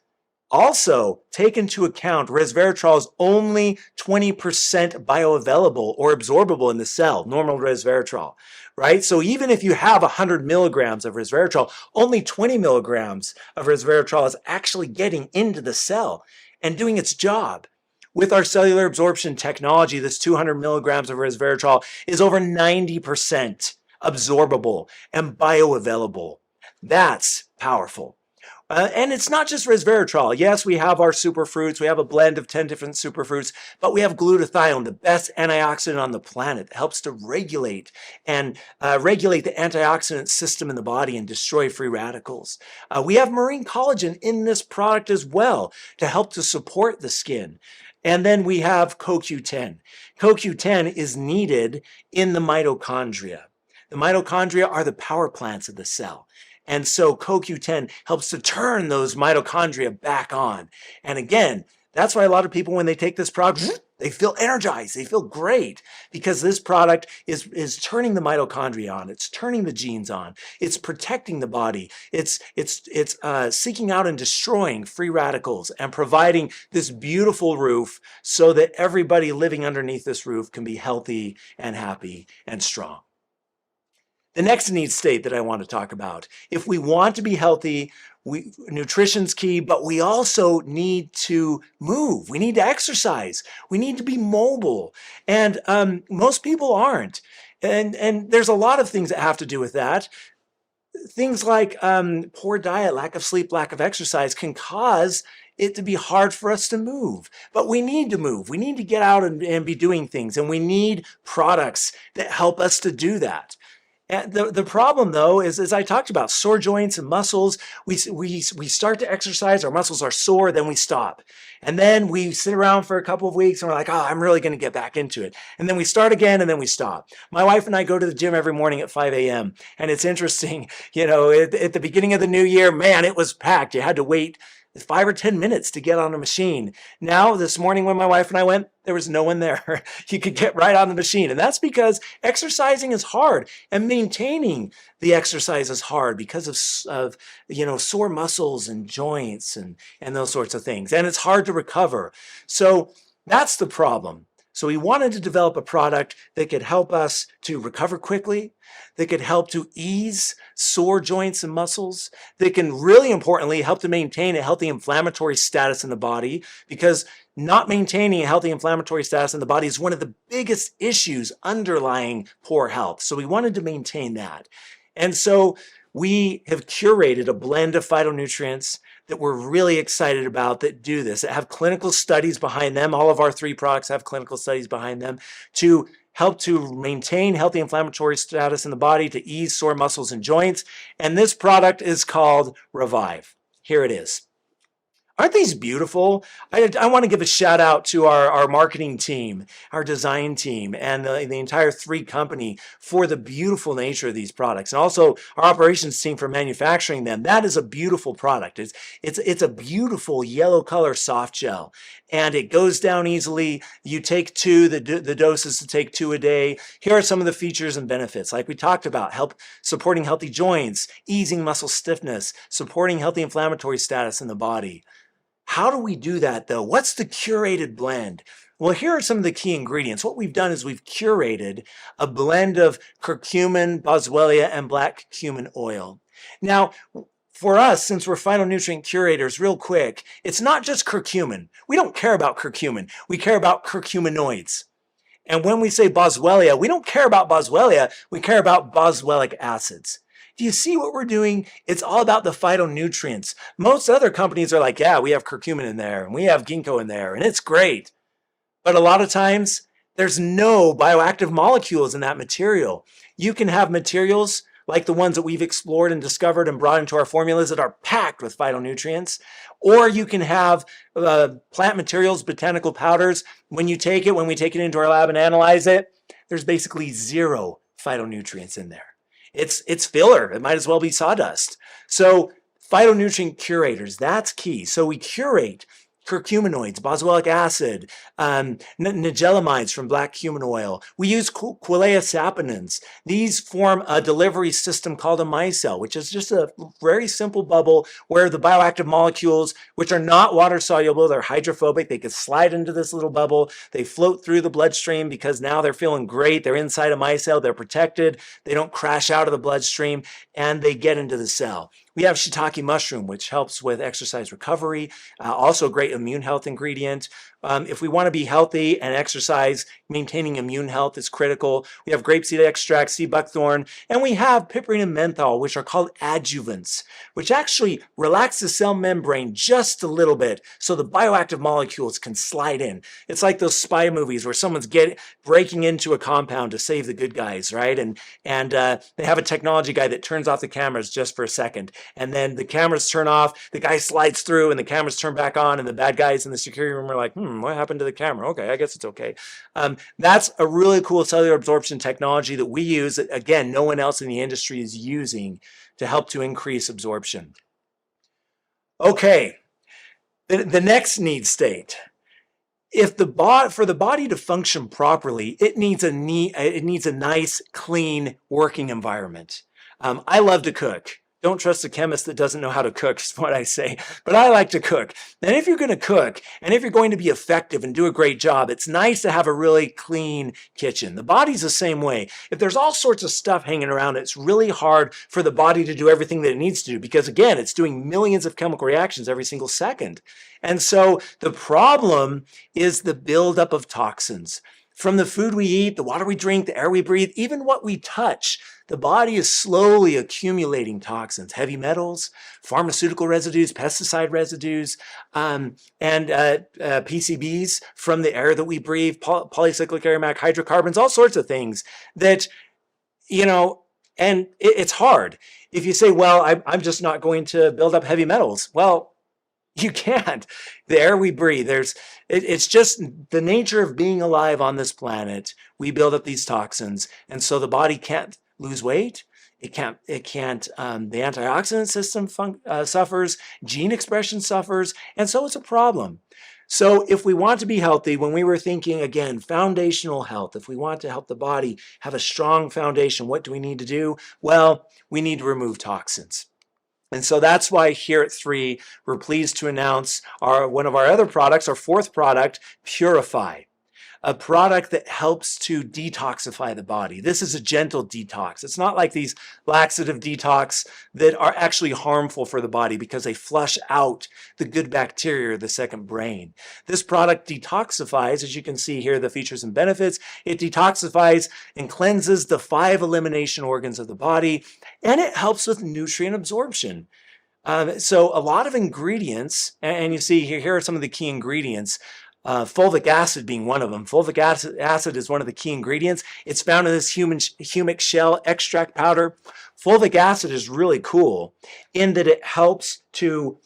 also, take into account resveratrol is only 20% bioavailable or absorbable in the cell, normal resveratrol, right? So even if you have 100 milligrams of resveratrol, only 20 milligrams of resveratrol is actually getting into the cell and doing its job. With our cellular absorption technology, this 200 milligrams of resveratrol is over 90% absorbable and bioavailable. That's powerful. And it's not just resveratrol. Yes, we have our superfruits. We have a blend of 10 different superfruits, but we have glutathione, the best antioxidant on the planet that helps to regulate the antioxidant system in the body and destroy free radicals. We have marine collagen in this product as well to help to support the skin. And then we have CoQ10. CoQ10 is needed in the mitochondria. The mitochondria are the power plants of the cell. And so CoQ10 helps to turn those mitochondria back on. And again, that's why a lot of people, when they take this product, they feel energized. They feel great because this product is turning the mitochondria on. It's turning the genes on. It's protecting the body. It's seeking out and destroying free radicals and providing this beautiful roof so that everybody living underneath this roof can be healthy and happy and strong. The next need state that I want to talk about, if we want to be healthy, nutrition's key, but we also need to move. We need to exercise. We need to be mobile. And most people aren't. And there's a lot of things that have to do with that. Things like poor diet, lack of sleep, lack of exercise can cause it to be hard for us to move. But we need to move. We need to get out and be doing things. And we need products that help us to do that. And the problem, though, is, as I talked about, sore joints and muscles. We start to exercise, our muscles are sore, then we stop. And then we sit around for a couple of weeks and we're like, oh, I'm really going to get back into it. And then we start again and then we stop. My wife and I go to the gym every morning at 5 a.m. And it's interesting, at the beginning of the new year, man, it was packed. You had to wait 5 or 10 minutes to get on a machine. Now, this morning when my wife and I went, there was no one there. You could get right on the machine. And that's because exercising is hard and maintaining the exercise is hard because of sore muscles and joints and those sorts of things. And it's hard to recover. So that's the problem. So we wanted to develop a product that could help us to recover quickly, that could help to ease sore joints and muscles, that can really importantly help to maintain a healthy inflammatory status in the body, because not maintaining a healthy inflammatory status in the body is one of the biggest issues underlying poor health. So we wanted to maintain that. And so we have curated a blend of phytonutrients that we're really excited about that do this, that have clinical studies behind them. All of our 3 products have clinical studies behind them to help to maintain healthy inflammatory status in the body, to ease sore muscles and joints. And this product is called Revive. Here it is. Aren't these beautiful? I want to give a shout out to our marketing team, our design team, and the entire 3 company for the beautiful nature of these products. And also our operations team for manufacturing them. That is a beautiful product. It's a beautiful yellow color soft gel. And it goes down easily. You take 2, the dose is to take 2 a day. Here are some of the features and benefits. Like we talked about, supporting healthy joints, easing muscle stiffness, supporting healthy inflammatory status in the body. How do we do that, though? What's the curated blend? Well, here are some of the key ingredients. What we've done is we've curated a blend of curcumin, boswellia, and black cumin oil. Now, for us, since we're phytonutrient curators, real quick, it's not just curcumin. We don't care about curcumin. We care about curcuminoids. And when we say boswellia, we don't care about boswellia. We care about boswellic acids. Do you see what we're doing? It's all about the phytonutrients. Most other companies are like, yeah, we have curcumin in there and we have ginkgo in there and it's great. But a lot of times there's no bioactive molecules in that material. You can have materials like the ones that we've explored and discovered and brought into our formulas that are packed with phytonutrients. Or you can have plant materials, botanical powders. When we take it into our lab and analyze it, there's basically 0 phytonutrients in there. It's filler. It might as well be sawdust. So phytonutrient curators, that's key. So we curate curcuminoids, boswellic acid, nigelamides from black cumin oil. We use Quilea saponins. These form a delivery system called a micelle, which is just a very simple bubble where the bioactive molecules, which are not water soluble, they're hydrophobic, they can slide into this little bubble. They float through the bloodstream because now they're feeling great. They're inside a micelle, they're protected, they don't crash out of the bloodstream, and they get into the cell. We have shiitake mushroom, which helps with exercise recovery, also a great immune health ingredient. If we want to be healthy and exercise, maintaining immune health is critical. We have grapeseed extract, sea buckthorn, and we have piperine and menthol, which are called adjuvants, which actually relax the cell membrane just a little bit so the bioactive molecules can slide in. It's like those spy movies where someone's breaking into a compound to save the good guys, right? And they have a technology guy that turns off the cameras just for a second. And then the cameras turn off, the guy slides through, and the cameras turn back on, and the bad guys in the security room are like, what happened to the camera? Okay, I guess it's okay. That's a really cool cellular absorption technology that we use that, again, no one else in the industry is using to help to increase absorption. Okay, the next need state. For the body to function properly, it needs a nice, clean working environment. I love to cook. Don't trust a chemist that doesn't know how to cook, is what I say. But I like to cook. And if you're going to cook, and if you're going to be effective and do a great job, it's nice to have a really clean kitchen. The body's the same way. If there's all sorts of stuff hanging around, it's really hard for the body to do everything that it needs to do because, again, it's doing millions of chemical reactions every single second. And so the problem is the buildup of toxins. From the food we eat, the water we drink, the air we breathe, even what we touch, the body is slowly accumulating toxins, heavy metals, pharmaceutical residues, pesticide residues, and PCBs from the air that we breathe, polycyclic aromatic hydrocarbons, all sorts of things that, and it's hard. If you say, well, I'm just not going to build up heavy metals. Well, you can't. The air we breathe, it's just the nature of being alive on this planet. We build up these toxins, and so the body can't lose weight. The antioxidant system suffers, gene expression suffers, and so it's a problem. So if we want to be healthy, when we were thinking, again, foundational health, if we want to help the body have a strong foundation, what do we need to do? Well, we need to remove toxins. And so that's why here at 3, we're pleased to announce one of our other products, our 4th product, Purify, a product that helps to detoxify the body. This is a gentle detox. It's not like these laxative detox that are actually harmful for the body because they flush out the good bacteria or the second brain. This product detoxifies, as you can see here, the features and benefits. It detoxifies and cleanses the 5 elimination organs of the body, and it helps with nutrient absorption. So a lot of ingredients, and you see here are some of the key ingredients. Fulvic acid being one of them. Fulvic acid is one of the key ingredients. It's found in this humic shell extract powder. Fulvic acid is really cool in that it helps to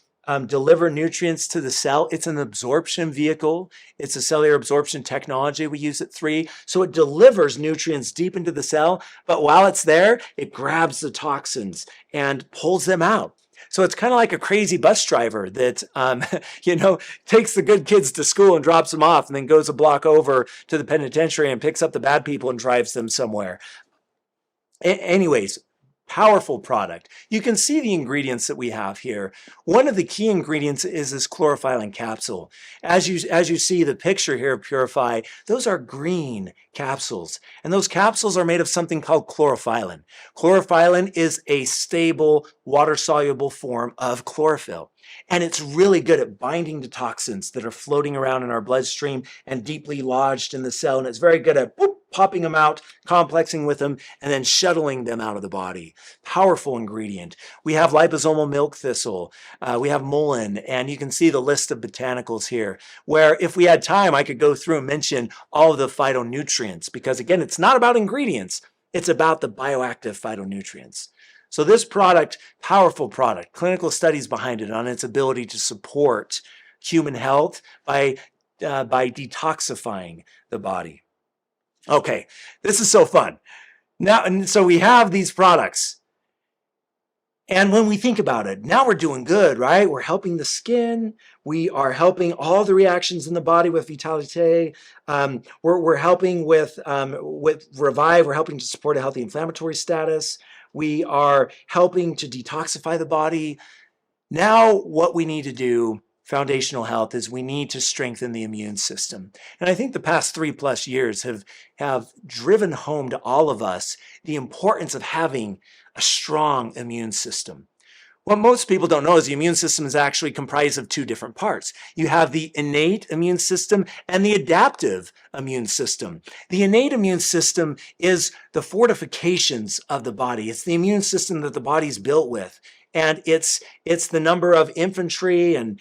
deliver nutrients to the cell. It's an absorption vehicle. It's a cellular absorption technology we use at 3. So it delivers nutrients deep into the cell, but while it's there, it grabs the toxins and pulls them out. So it's kind of like a crazy bus driver that, takes the good kids to school and drops them off and then goes a block over to the penitentiary and picks up the bad people and drives them somewhere. Anyways, powerful product. You can see the ingredients that we have here. One of the key ingredients is this chlorophyllin capsule. As you see the picture here of Purify, those are green capsules. And those capsules are made of something called chlorophyllin. Chlorophyllin is a stable, water-soluble form of chlorophyll. And it's really good at binding to toxins that are floating around in our bloodstream and deeply lodged in the cell. And it's very good at popping them out, complexing with them, and then shuttling them out of the body. Powerful ingredient. We have liposomal milk thistle. We have mullein, and you can see the list of botanicals here, where if we had time, I could go through and mention all of the phytonutrients, because again, it's not about ingredients. It's about the bioactive phytonutrients. So this product, powerful product, clinical studies behind it on its ability to support human health by detoxifying the body. Okay, this is so fun. Now, and so we have these products. And when we think about it, now we're doing good, right? We're helping the skin. We are helping all the reactions in the body with Vitalite. We're helping with Revive. We're helping to support a healthy inflammatory status. We are helping to detoxify the body. Now what we need to do, foundational health, is we need to strengthen the immune system. And I think the past 3+ years have driven home to all of us the importance of having a strong immune system. What most people don't know is the immune system is actually comprised of 2 different parts. You have the innate immune system and the adaptive immune system. The innate immune system is the fortifications of the body. It's the immune system that the body's built with. And it's the number of infantry and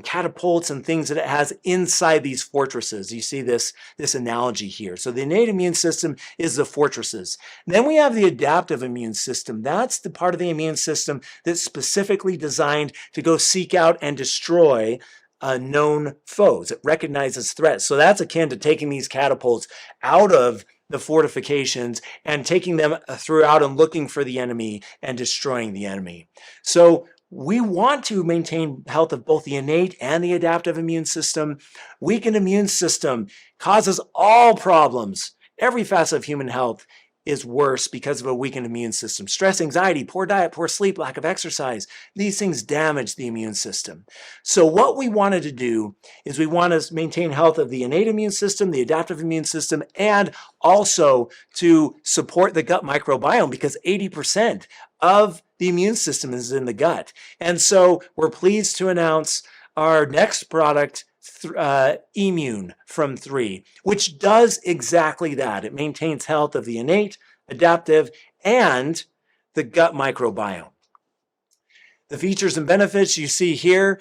catapults and things that it has inside these fortresses. You see this analogy here. So the innate immune system is the fortresses. Then we have the adaptive immune system. That's the part of the immune system that's specifically designed to go seek out and destroy known foes. It recognizes threats. So that's akin to taking these catapults out of the fortifications and taking them throughout and looking for the enemy and destroying the enemy. So we want to maintain health of both the innate and the adaptive immune system. Weakened immune system causes all problems. Every facet of human health is worse because of a weakened immune system. Stress, anxiety, poor diet, poor sleep, lack of exercise. These things damage the immune system. So what we wanted to do is we want to maintain health of the innate immune system, the adaptive immune system, and also to support the gut microbiome, because 80% of the immune system is in the gut. And so we're pleased to announce our next product, Immune from 3, which does exactly that. It maintains health of the innate, adaptive, and the gut microbiome. The features and benefits you see here,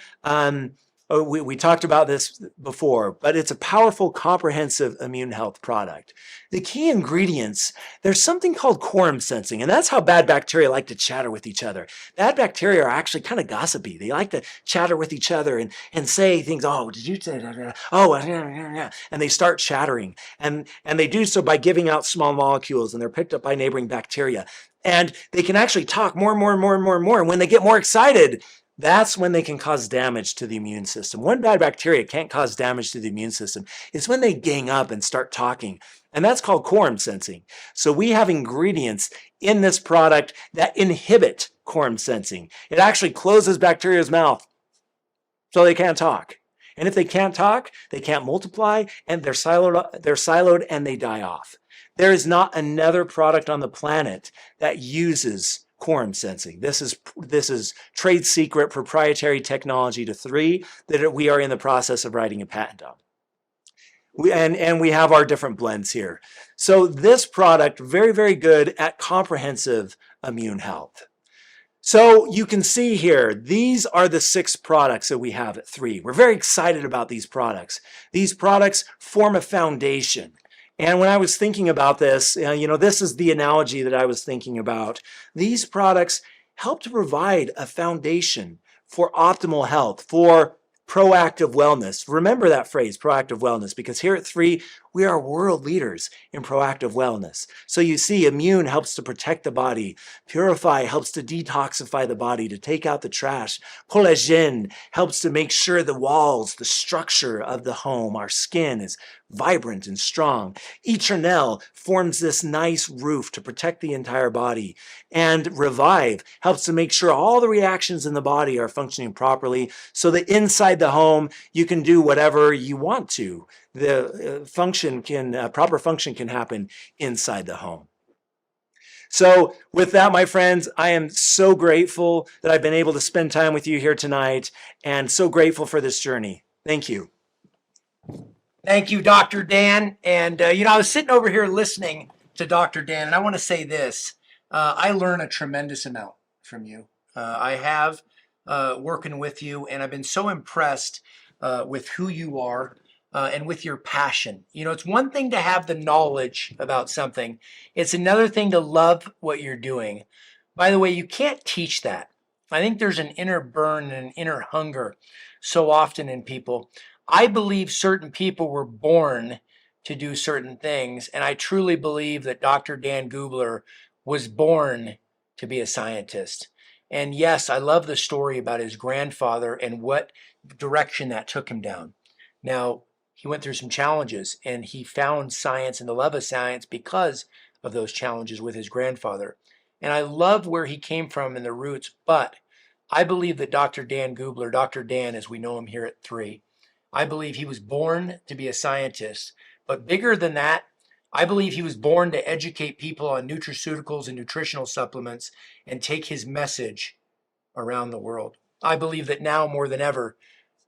we talked about this before, but it's a powerful, comprehensive immune health product. The key ingredients, there's something called quorum sensing, and that's how bad bacteria like to chatter with each other. Bad bacteria are actually kind of gossipy. They like to chatter with each other and say things, oh, did you say that? Oh, and they start chattering. And they do so by giving out small molecules, and they're picked up by neighboring bacteria. And they can actually talk more and more and more and more and more. And when they get more excited, that's when they can cause damage to the immune system. One bad bacteria can't cause damage to the immune system. It's when they gang up and start talking. And that's called quorum sensing. So we have ingredients in this product that inhibit quorum sensing. It actually closes bacteria's mouth so they can't talk. And if they can't talk, they can't multiply, and they're siloed and they die off. There is not another product on the planet that uses quorum sensing. This is trade secret proprietary technology to 3 that we are in the process of writing a patent on. And we have our different blends here. So this product, very, very good at comprehensive immune health. So you can see here, these are the 6 products that we have at 3. We're very excited about these products. These products form a foundation. And when I was thinking about this, this is the analogy that I was thinking about. These products help to provide a foundation for optimal health, for proactive wellness. Remember that phrase, proactive wellness, because here at 3, we are world leaders in proactive wellness. So you see, immune helps to protect the body. Purify helps to detoxify the body, to take out the trash. Collagen helps to make sure the walls, the structure of the home, our skin is vibrant and strong. Eternel forms this nice roof to protect the entire body. And Revive helps to make sure all the reactions in the body are functioning properly, so that inside the home, you can do whatever you want to. The proper function can happen inside the home. So with that, my friends, I am so grateful that I've been able to spend time with you here tonight, and so grateful for this journey. Thank you. Thank you, Dr. Dan. And, I was sitting over here listening to Dr. Dan, and I want to say this. I learn a tremendous amount from you. I have working with you, and I've been so impressed with who you are, and with your passion. You know, it's one thing to have the knowledge about something. It's another thing to love what you're doing. By the way, you can't teach that. I think there's an inner burn and an inner hunger so often in people. I believe certain people were born to do certain things, and I truly believe that Dr. Dan Gubler was born to be a scientist. And yes, I love the story about his grandfather and what direction that took him down. Now, he went through some challenges and he found science and the love of science because of those challenges with his grandfather. And I love where he came from in the roots, but I believe that Dr. Dan Gubler, Dr. Dan as we know him here at 3, I believe he was born to be a scientist. But bigger than that, I believe he was born to educate people on nutraceuticals and nutritional supplements and take his message around the world. I believe that now more than ever,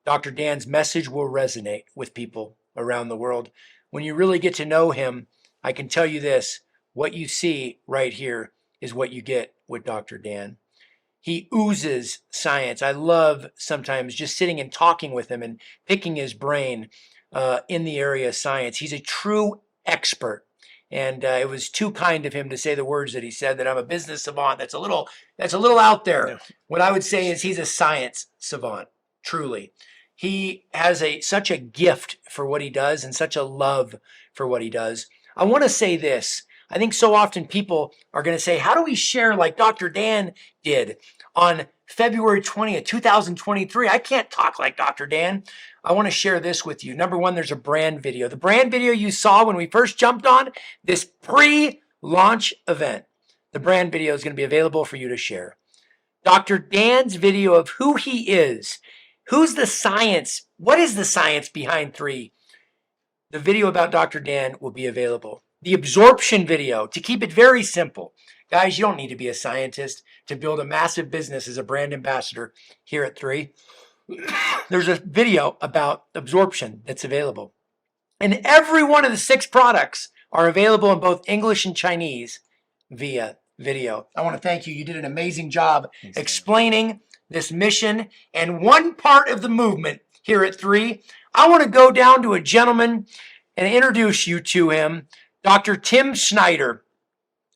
Dr. Dan's message will resonate with people around the world. When you really get to know him, I can tell you this, what you see right here is what you get with Dr. Dan. He oozes science. I love sometimes just sitting and talking with him and picking his brain in the area of science. He's a true expert. And it was too kind of him to say the words that he said, that I'm a business savant. That's a little out there. Yeah. What I would say is he's a science savant, truly. He has such a gift for what he does and such a love for what he does. I want to say this. I think so often people are going to say, how do we share like Dr. Dan did on February 20th, 2023? I can't talk like Dr. Dan. I want to share this with you. Number one, there's a brand video. The brand video you saw when we first jumped on this pre-launch event. The brand video is going to be available for you to share. Dr. Dan's video of who he is. Who's the science? What is the science behind 3? The video about Dr. Dan will be available. The absorption video, to keep it very simple. Guys, you don't need to be a scientist to build a massive business as a brand ambassador here at 3. There's a video about absorption that's available. And every one of the 6 products are available in both English and Chinese via video. I want to thank you. You did an amazing job explaining this mission and one part of the movement here at 3. I want to go down to a gentleman and introduce you to him, Dr. Tim Snyder.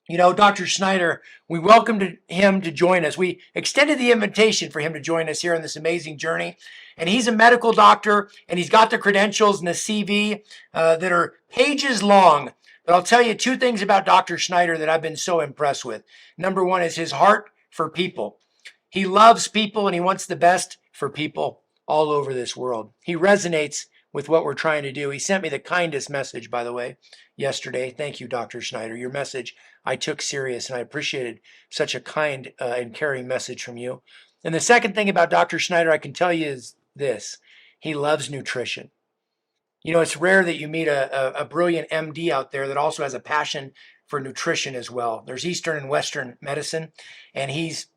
You know, Dr. Snyder, we welcomed him to join us. We extended the invitation for him to join us here on this amazing journey. And he's a medical doctor, and he's got the credentials and the CV that are pages long. But I'll tell you 2 things about Dr. Snyder that I've been so impressed with. Number one is his heart for people. He loves people, and he wants the best for people all over this world. He resonates with what we're trying to do. He sent me the kindest message, by the way, yesterday. Thank you, Dr. Snyder. Your message I took serious, and I appreciated such a kind and caring message from you. And the second thing about Dr. Snyder I can tell you is this. He loves nutrition. You know, it's rare that you meet a brilliant MD out there that also has a passion for nutrition as well. There's Eastern and Western medicine, and he's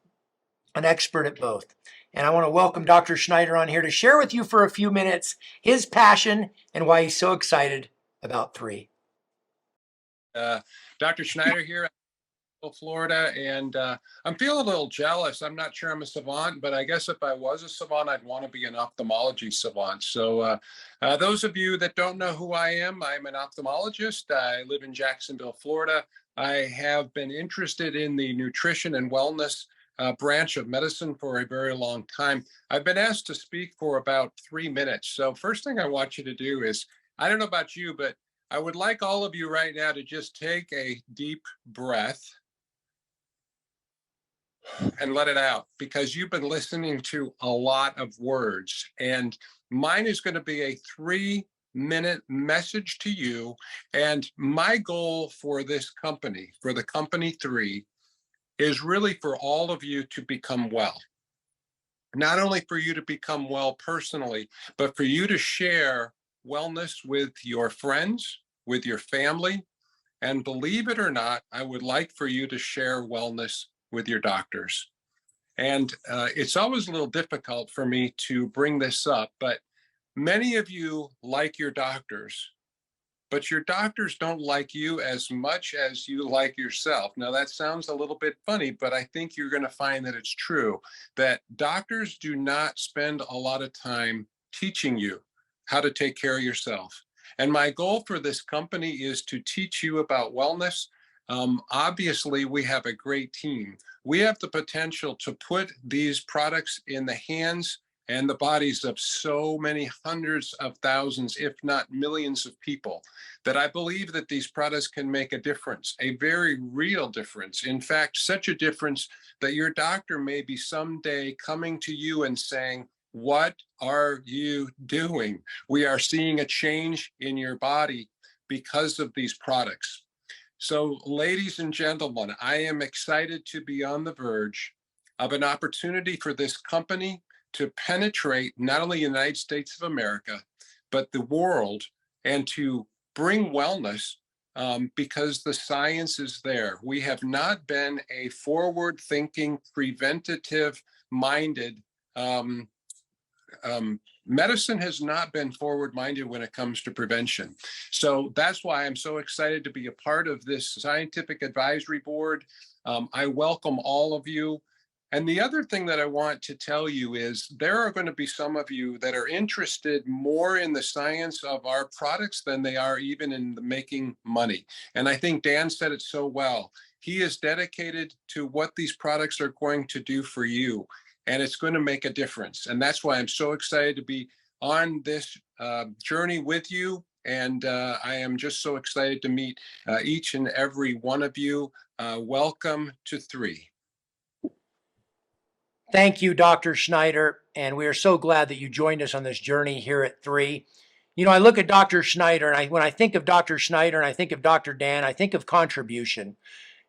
an expert at both. And I want to welcome Dr. Snyder on here to share with you for a few minutes his passion and why he's so excited about 3. Dr. Schneider here, Florida, and I'm feeling a little jealous. I'm not sure I'm a savant, but I guess if I was a savant, I'd want to be an ophthalmology savant. So those of you that don't know who I am, I'm an ophthalmologist. I live in Jacksonville, Florida. I have been interested in the nutrition and wellness branch of medicine for a very long time. I've been asked to speak for about 3 minutes. So first thing I want you to do is, I don't know about you, but I would like all of you right now to just take a deep breath and let it out, because you've been listening to a lot of words, and mine is going to be a 3-minute message to you. And my goal for this company, for the company 3, is really for all of you to become well. Not only for you to become well personally, but for you to share wellness with your friends, with your family. And believe it or not, I would like for you to share wellness with your doctors. And it's always a little difficult for me to bring this up, but many of you like your doctors, but your doctors don't like you as much as you like yourself. Now, that sounds a little bit funny, but I think you're going to find that it's true, that doctors do not spend a lot of time teaching you how to take care of yourself. And my goal for this company is to teach you about wellness. Obviously, we have a great team. We have the potential to put these products in the hands and the bodies of so many hundreds of thousands, if not millions of people, that I believe that these products can make a difference, a very real difference. In fact, such a difference that your doctor may be someday coming to you and saying, "What are you doing? We are seeing a change in your body because of these products." So, ladies and gentlemen, I am excited to be on the verge of an opportunity for this company to penetrate not only the United States of America, but the world, and to bring wellness because the science is there. We have not been a forward-thinking, preventative-minded medicine has not been forward-minded when it comes to prevention. So that's why I'm so excited to be a part of this scientific advisory board. I welcome all of you. And the other thing that I want to tell you is there are going to be some of you that are interested more in the science of our products than they are even in the making money. And I think Dan said it so well. He is dedicated to what these products are going to do for you, and it's going to make a difference. And that's why I'm so excited to be on this journey with you. And I am just so excited to meet each and every one of you. Welcome to 3. Thank you, Dr. Schneider. And we are so glad that you joined us on this journey here at 3. You know, I look at Dr. Schneider, and when I think of Dr. Schneider and I think of Dr. Dan, I think of contribution.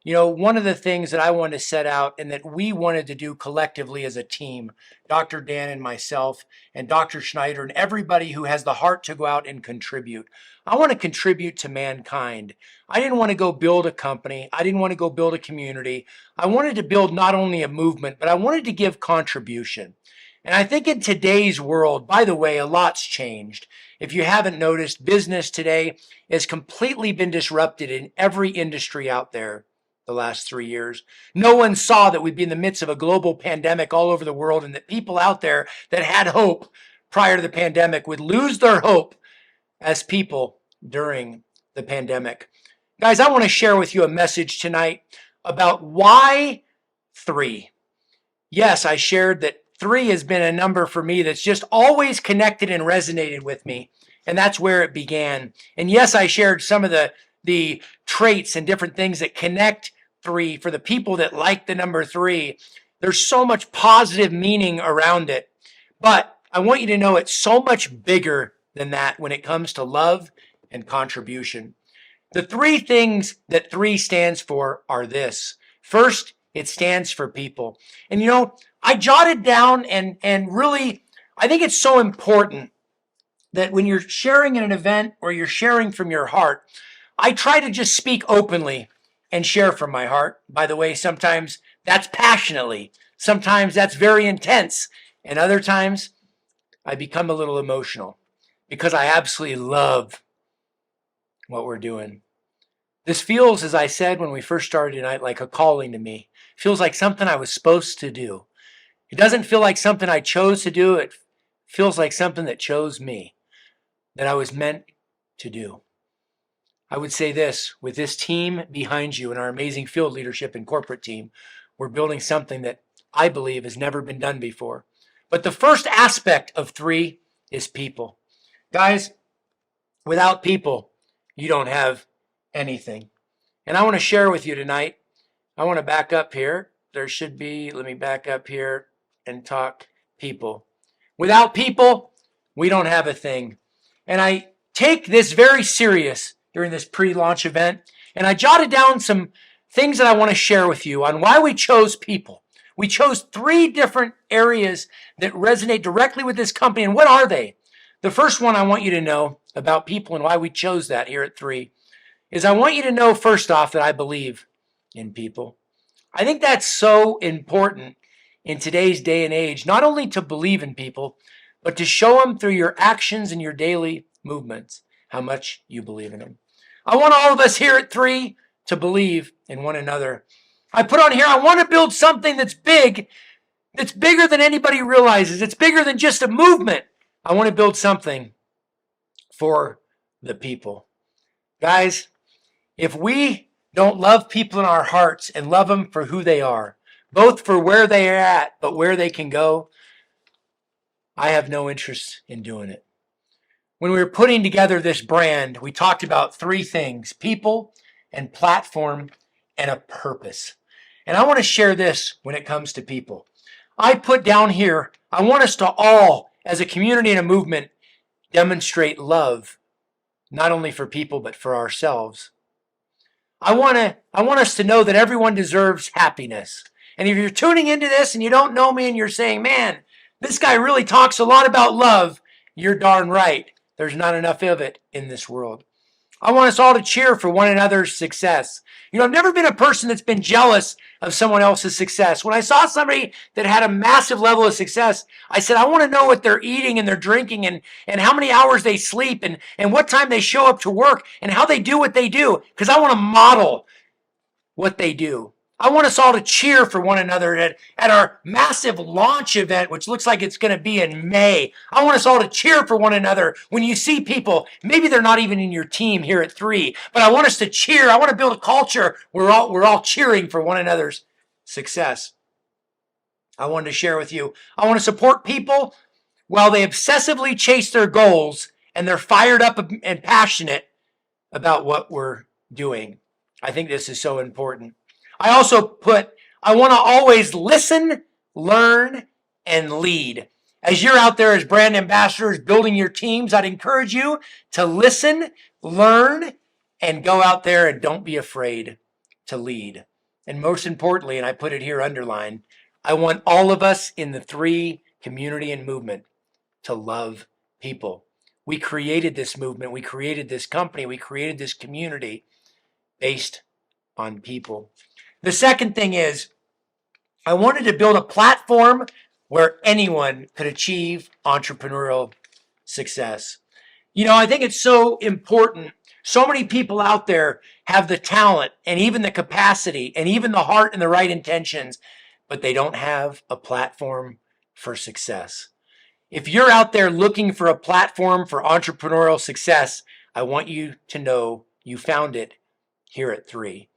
You know, one of the things that I wanted to set out and that we wanted to do collectively as a team, Dr. Dan and myself and Dr. Schneider and everybody who has the heart to go out and contribute. I want to contribute to mankind. I didn't want to go build a company. I didn't want to go build a community. I wanted to build not only a movement, but I wanted to give contribution. And I think in today's world, by the way, a lot's changed. If you haven't noticed, business today has completely been disrupted in every industry out there. The last 3 years. No one saw that we'd be in the midst of a global pandemic all over the world, and that people out there that had hope prior to the pandemic would lose their hope as people during the pandemic. Guys, I want to share with you a message tonight about why 3. Yes, I shared that 3 has been a number for me that's just always connected and resonated with me, and that's where it began. And yes, I shared some of the traits and different things that connect 3 for the people that like the number 3. There's so much positive meaning around it. But I want you to know it's so much bigger than that when it comes to love and contribution. The 3 things that 3 stands for are this. First, it stands for people. And you know, I jotted down and really, I think it's so important that when you're sharing in an event or you're sharing from your heart, I try to just speak openly and share from my heart. By the way, sometimes that's passionately. Sometimes that's very intense. And other times I become a little emotional because I absolutely love what we're doing. This feels, as I said when we first started tonight, like a calling to me. It feels like something I was supposed to do. It doesn't feel like something I chose to do. It feels like something that chose me, that I was meant to do. I would say this, with this team behind you and our amazing field leadership and corporate team, we're building something that I believe has never been done before. But the first aspect of 3 is people. Guys, without people, you don't have anything. And I want to share with you tonight, I want to back up here. Let me back up here and talk people. Without people, we don't have a thing. And I take this very serious during this pre-launch event. And I jotted down some things that I want to share with you on why we chose people. We chose 3 different areas that resonate directly with this company. And what are they? The first one I want you to know about people and why we chose that here at 3 is I want you to know, first off, that I believe in people. I think that's so important in today's day and age, not only to believe in people, but to show them through your actions and your daily movements how much you believe in them. I want all of us here at 3 to believe in one another. I put on here, I want to build something that's big, that's bigger than anybody realizes. It's bigger than just a movement. I want to build something for the people. Guys, if we don't love people in our hearts and love them for who they are, both for where they are at, but where they can go, I have no interest in doing it. When we were putting together this brand, we talked about three things: people and platform and a purpose. And I want to share this when it comes to people. I put down here, I want us to all, as a community and a movement, demonstrate love, not only for people, but for ourselves. I want us to know that everyone deserves happiness. And if you're tuning into this and you don't know me and you're saying, man, this guy really talks a lot about love, you're darn right. There's not enough of it in this world. I want us all to cheer for one another's success. You know, I've never been a person that's been jealous of someone else's success. When I saw somebody that had a massive level of success, I said, I want to know what they're eating and they're drinking and how many hours they sleep and what time they show up to work and how they do what they do, because I want to model what they do. I want us all to cheer for one another at our massive launch event, which looks like it's going to be in May. I want us all to cheer for one another when you see people, maybe they're not even in your team here at 3, but I want us to cheer. I want to build a culture where we're all cheering for one another's success. I wanted to share with you, I want to support people while they obsessively chase their goals and they're fired up and passionate about what we're doing. I think this is so important. I also put, I want to always listen, learn, and lead. As you're out there as brand ambassadors building your teams, I'd encourage you to listen, learn, and go out there and don't be afraid to lead. And most importantly, and I put it here underlined, I want all of us in the 3 community and movement to love people. We created this movement, we created this company, we created this community based on people. The second thing is, I wanted to build a platform where anyone could achieve entrepreneurial success. You know, I think it's so important. So many people out there have the talent and even the capacity and even the heart and the right intentions, but they don't have a platform for success. If you're out there looking for a platform for entrepreneurial success, I want you to know you found it here at 3.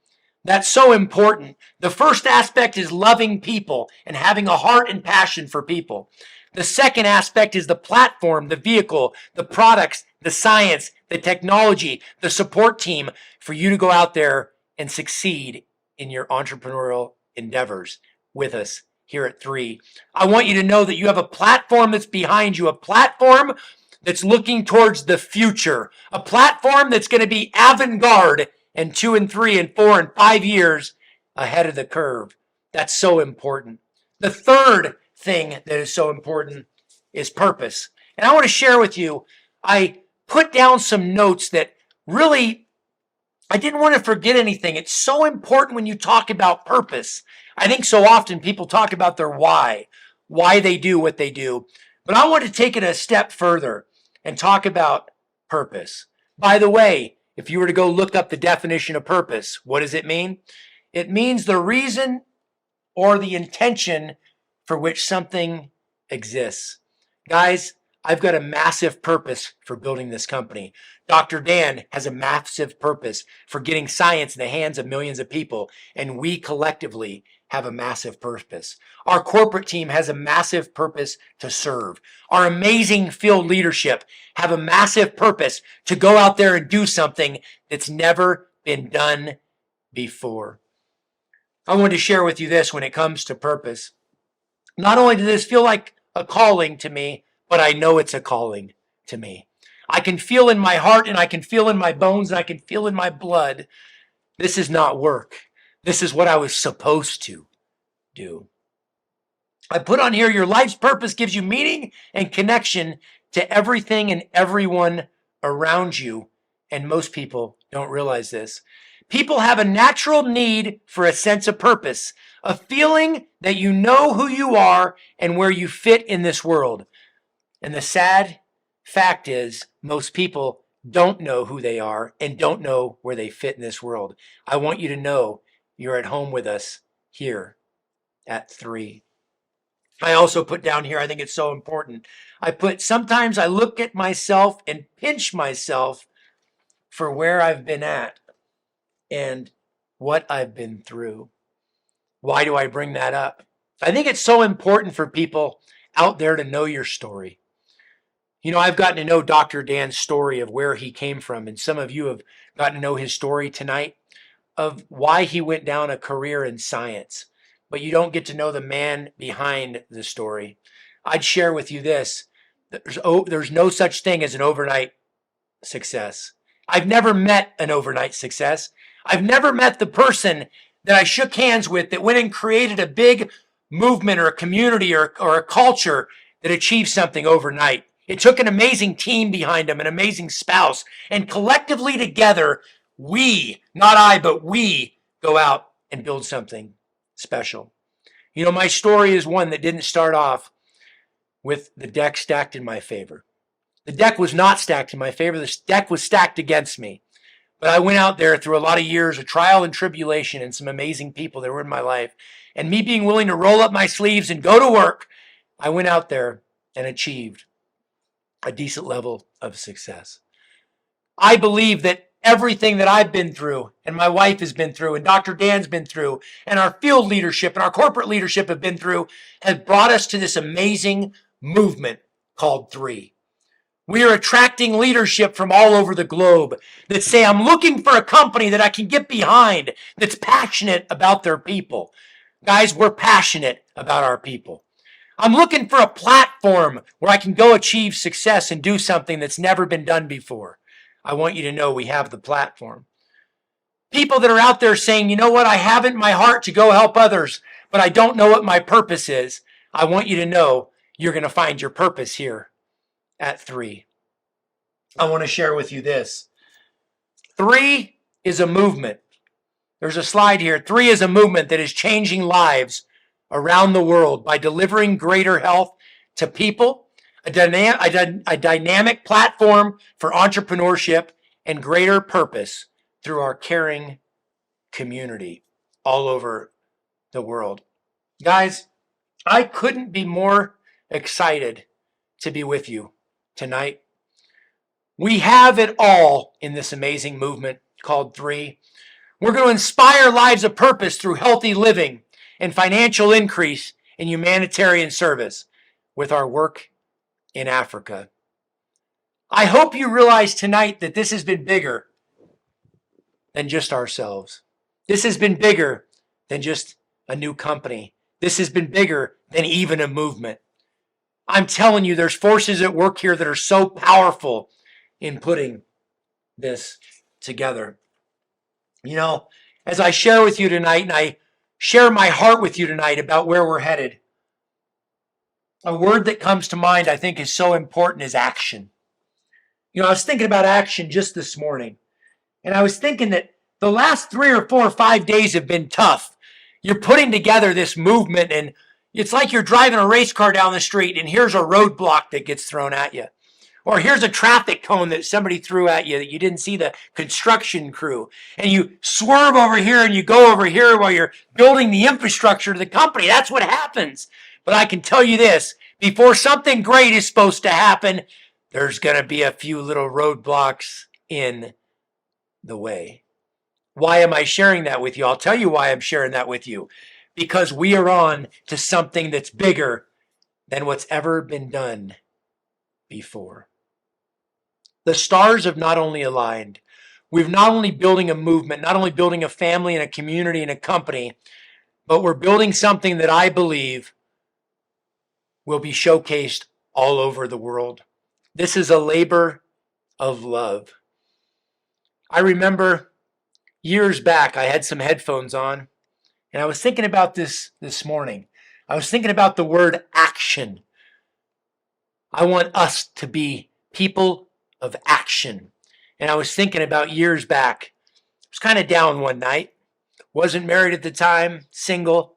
That's so important. The first aspect is loving people and having a heart and passion for people. The second aspect is the platform, the vehicle, the products, the science, the technology, the support team for you to go out there and succeed in your entrepreneurial endeavors with us here at 3. I want you to know that you have a platform that's behind you, a platform that's looking towards the future, a platform that's going to be avant-garde and 2 and 3 and 4 and 5 years ahead of the curve. That's so important. The third thing that is so important is purpose. And I want to share with you, I put down some notes that really, I didn't want to forget anything. It's so important when you talk about purpose. I think so often people talk about their why they do what they do. But I want to take it a step further and talk about purpose. By the way, if you were to go look up the definition of purpose, what does it mean? It means the reason or the intention for which something exists. Guys, I've got a massive purpose for building this company. Dr. Dan has a massive purpose for getting science in the hands of millions of people, and we collectively have a massive purpose. Our corporate team has a massive purpose to serve. Our amazing field leadership have a massive purpose to go out there and do something that's never been done before. I wanted to share with you this when it comes to purpose. Not only does this feel like a calling to me, but I know it's a calling to me. I can feel in my heart and I can feel in my bones and I can feel in my blood. This is not work. This is what I was supposed to do. I put on here, your life's purpose gives you meaning and connection to everything and everyone around you. And most people don't realize this. People have a natural need for a sense of purpose, a feeling that you know who you are and where you fit in this world. And the sad fact is, most people don't know who they are and don't know where they fit in this world. I want you to know you're at home with us here at 3. I also put down here, I think it's so important. I put, sometimes I look at myself and pinch myself for where I've been at and what I've been through. Why do I bring that up? I think it's so important for people out there to know your story. You know, I've gotten to know Dr. Dan's story of where he came from, and some of you have gotten to know his story tonight of why he went down a career in science, but you don't get to know the man behind the story. I'd share with you this. There's no such thing as an overnight success. I've never met an overnight success. I've never met the person that I shook hands with that went and created a big movement or a community or a culture that achieved something overnight. It took an amazing team behind them, an amazing spouse, and collectively together, we, not I, but we go out and build something special. You know, my story is one that didn't start off with the deck stacked in my favor. The deck was not stacked in my favor. The deck was stacked against me. But I went out there through a lot of years of trial and tribulation and some amazing people that were in my life. And me being willing to roll up my sleeves and go to work, I went out there and achieved a decent level of success. I believe that everything that I've been through and my wife has been through and Dr. Dan's been through and our field leadership and our corporate leadership have been through has brought us to this amazing movement called 3. We are attracting leadership from all over the globe that say, I'm looking for a company that I can get behind that's passionate about their people. Guys, we're passionate about our people. I'm looking for a platform where I can go achieve success and do something that's never been done before. I want you to know we have the platform. People that are out there saying, you know what, I have it in my heart to go help others, but I don't know what my purpose is. I want you to know you're going to find your purpose here at 3. I want to share with you this. 3 is a movement. There's a slide here. 3 is a movement that is changing lives around the world by delivering greater health to people, a dynamic platform for entrepreneurship, and greater purpose through our caring community all over the world. Guys, I couldn't be more excited to be with you tonight. We have it all in this amazing movement called 3. We're going to inspire lives of purpose through healthy living and financial increase in humanitarian service with our work in Africa. I hope you realize tonight that this has been bigger than just ourselves. This has been bigger than just a new company. This has been bigger than even a movement. I'm telling you, there's forces at work here that are so powerful in putting this together. You know, as I share with you tonight, and I share my heart with you tonight about where we're headed, a word that comes to mind I think is so important is action. You know, I was thinking about action just this morning, and I was thinking that the last 3 or 4 or 5 days have been tough. You're putting together this movement, and it's like you're driving a race car down the street, and here's a roadblock that gets thrown at you. Or here's a traffic cone that somebody threw at you that you didn't see the construction crew. And you swerve over here and you go over here while you're building the infrastructure to the company. That's what happens. But I can tell you this, before something great is supposed to happen, there's going to be a few little roadblocks in the way. Why am I sharing that with you? I'll tell you why I'm sharing that with you. Because we are on to something that's bigger than what's ever been done before. The stars have not only aligned, we're not only building a movement, not only building a family and a community and a company, but we're building something that I believe will be showcased all over the world. This is a labor of love. I remember years back, I had some headphones on, and I was thinking about this morning. I was thinking about the word action. I want us to be people of action. And I was thinking about years back. I was kind of down one night. Wasn't married at the time, single.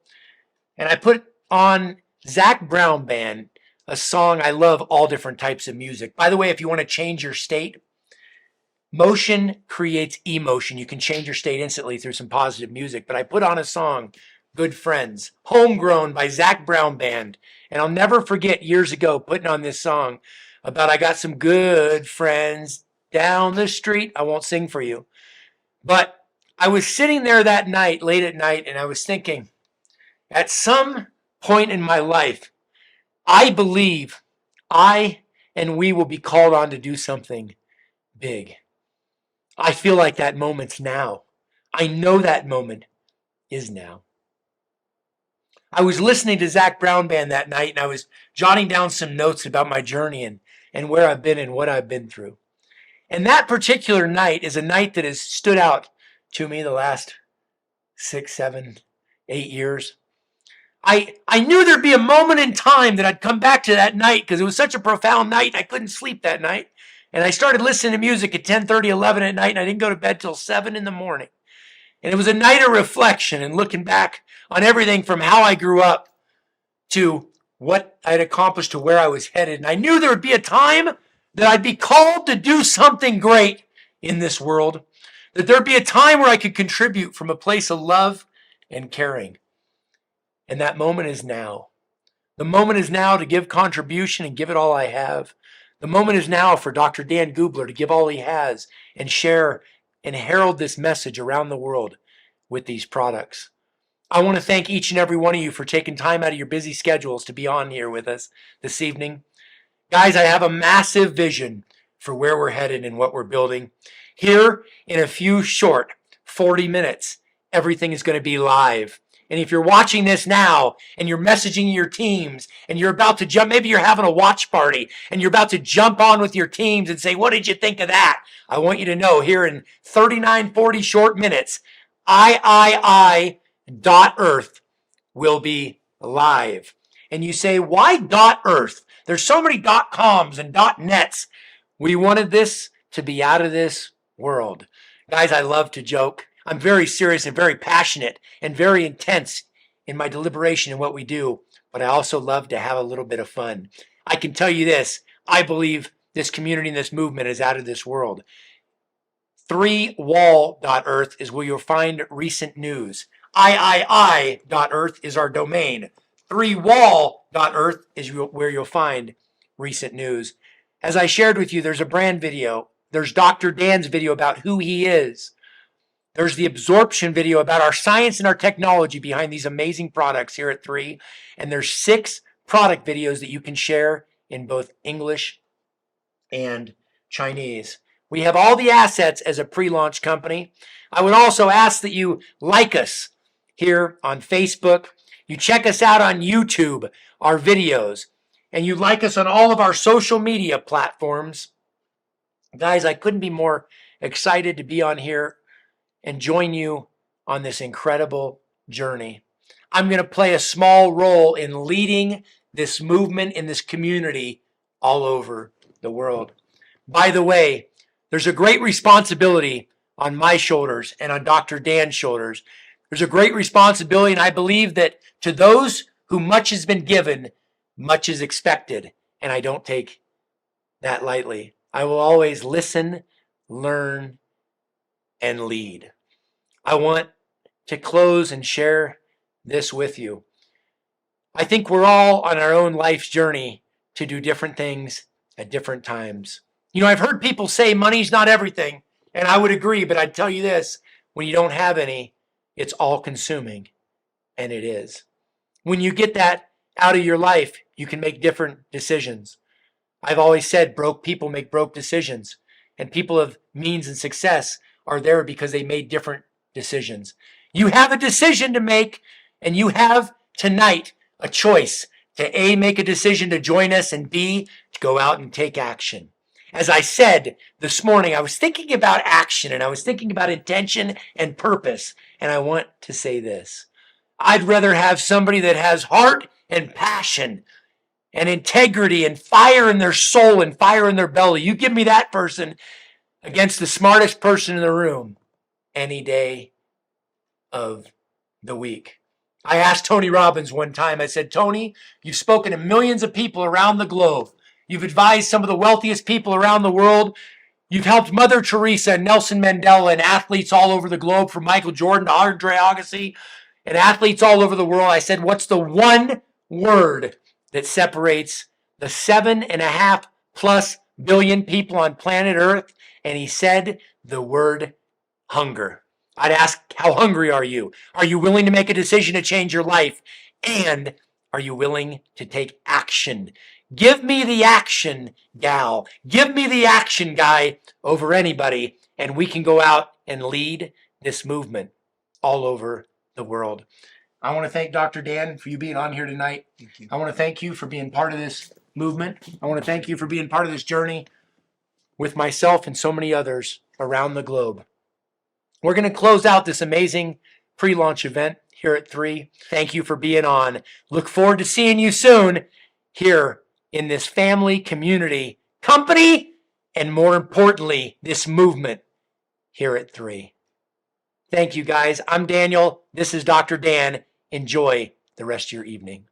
And I put on Zac Brown Band, a song. I love all different types of music. By the way, if you want to change your state, motion creates emotion. You can change your state instantly through some positive music. But I put on a song Good Friends, Homegrown by Zach Brown Band. And I'll never forget years ago putting on this song about I got some good friends down the street. I won't sing for you. But I was sitting there that night, late at night, and I was thinking, at some point in my life, I believe I and we will be called on to do something big. I feel like that moment's now. I know that moment is now. I was listening to Zach Brown Band that night, and I was jotting down some notes about my journey and where I've been and what I've been through. And that particular night is a night that has stood out to me the last 6, 7, 8 years. I knew there'd be a moment in time that I'd come back to that night because it was such a profound night. I couldn't sleep that night. And I started listening to music at 10:30, 11 at night, and I didn't go to bed till 7 in the morning. And it was a night of reflection and looking back on everything from how I grew up to what I'd accomplished to where I was headed. And I knew there would be a time that I'd be called to do something great in this world, that there'd be a time where I could contribute from a place of love and caring. And that moment is now. The moment is now to give contribution and give it all I have. The moment is now for Dr. Dan Gubler to give all he has and share and herald this message around the world with these products. I want to thank each and every one of you for taking time out of your busy schedules to be on here with us this evening. Guys, I have a massive vision for where we're headed and what we're building. Here in a few short 40 minutes, everything is going to be live. And if you're watching this now and you're messaging your teams and you're about to jump, maybe you're having a watch party and you're about to jump on with your teams and say, what did you think of that? I want you to know here in 39, 40 short minutes, III.Earth will be live. And you say, why .Earth? There's so many .coms and .nets. We wanted this to be out of this world. Guys, I love to joke. I'm very serious and very passionate and very intense in my deliberation in what we do, but I also love to have a little bit of fun. I can tell you this, I believe this community and this movement is out of this world. 3wall.earth is where you'll find recent news. III.earth is our domain. 3wall.earth is where you'll find recent news. As I shared with you, there's a brand video. There's Dr. Dan's video about who he is. There's the absorption video about our science and our technology behind these amazing products here at 3. And there's 6 product videos that you can share in both English and Chinese. We have all the assets as a pre-launch company. I would also ask that you like us here on Facebook. You check us out on YouTube, our videos, and you like us on all of our social media platforms. Guys, I couldn't be more excited to be on here and join you on this incredible journey. I'm going to play a small role in leading this movement in this community all over the world. By the way, there's a great responsibility on my shoulders and on Dr. Dan's shoulders. There's a great responsibility, and I believe that to those who much has been given, much is expected, and I don't take that lightly. I will always listen, learn, and lead. I want to close and share this with you. I think we're all on our own life's journey to do different things at different times. You know, I've heard people say money's not everything, and I would agree, but I'd tell you this, when you don't have any, it's all consuming, and it is. When you get that out of your life, you can make different decisions. I've always said broke people make broke decisions, and people of means and success are there because they made different decisions. You have a decision to make, and you have tonight a choice to A, make a decision to join us, and B, to go out and take action. As I said this morning, I was thinking about action, and I was thinking about intention and purpose, and I want to say this. I'd rather have somebody that has heart and passion and integrity and fire in their soul and fire in their belly. You give me that person against the smartest person in the room any day of the week. I asked Tony Robbins one time, I said, Tony, you've spoken to millions of people around the globe. You've advised some of the wealthiest people around the world. You've helped Mother Teresa and Nelson Mandela and athletes all over the globe, from Michael Jordan to Andre Agassi. and athletes all over the world. I said, what's the one word that separates the 7.5+ billion people on planet Earth? And he said the word hunger. I'd ask, how hungry are you? Are you willing to make a decision to change your life? And are you willing to take action? Give me the action, gal. Give me the action, guy, over anybody, and we can go out and lead this movement all over the world. I want to thank Dr. Dan for you being on here tonight. Thank you. I want to thank you for being part of this movement. I want to thank you for being part of this journey with myself and so many others around the globe. We're going to close out this amazing pre-launch event here at 3. Thank you for being on. Look forward to seeing you soon here in this family, community, company, and more importantly, this movement here at 3. Thank you, guys. I'm Daniel. This is Dr. Dan. Enjoy the rest of your evening.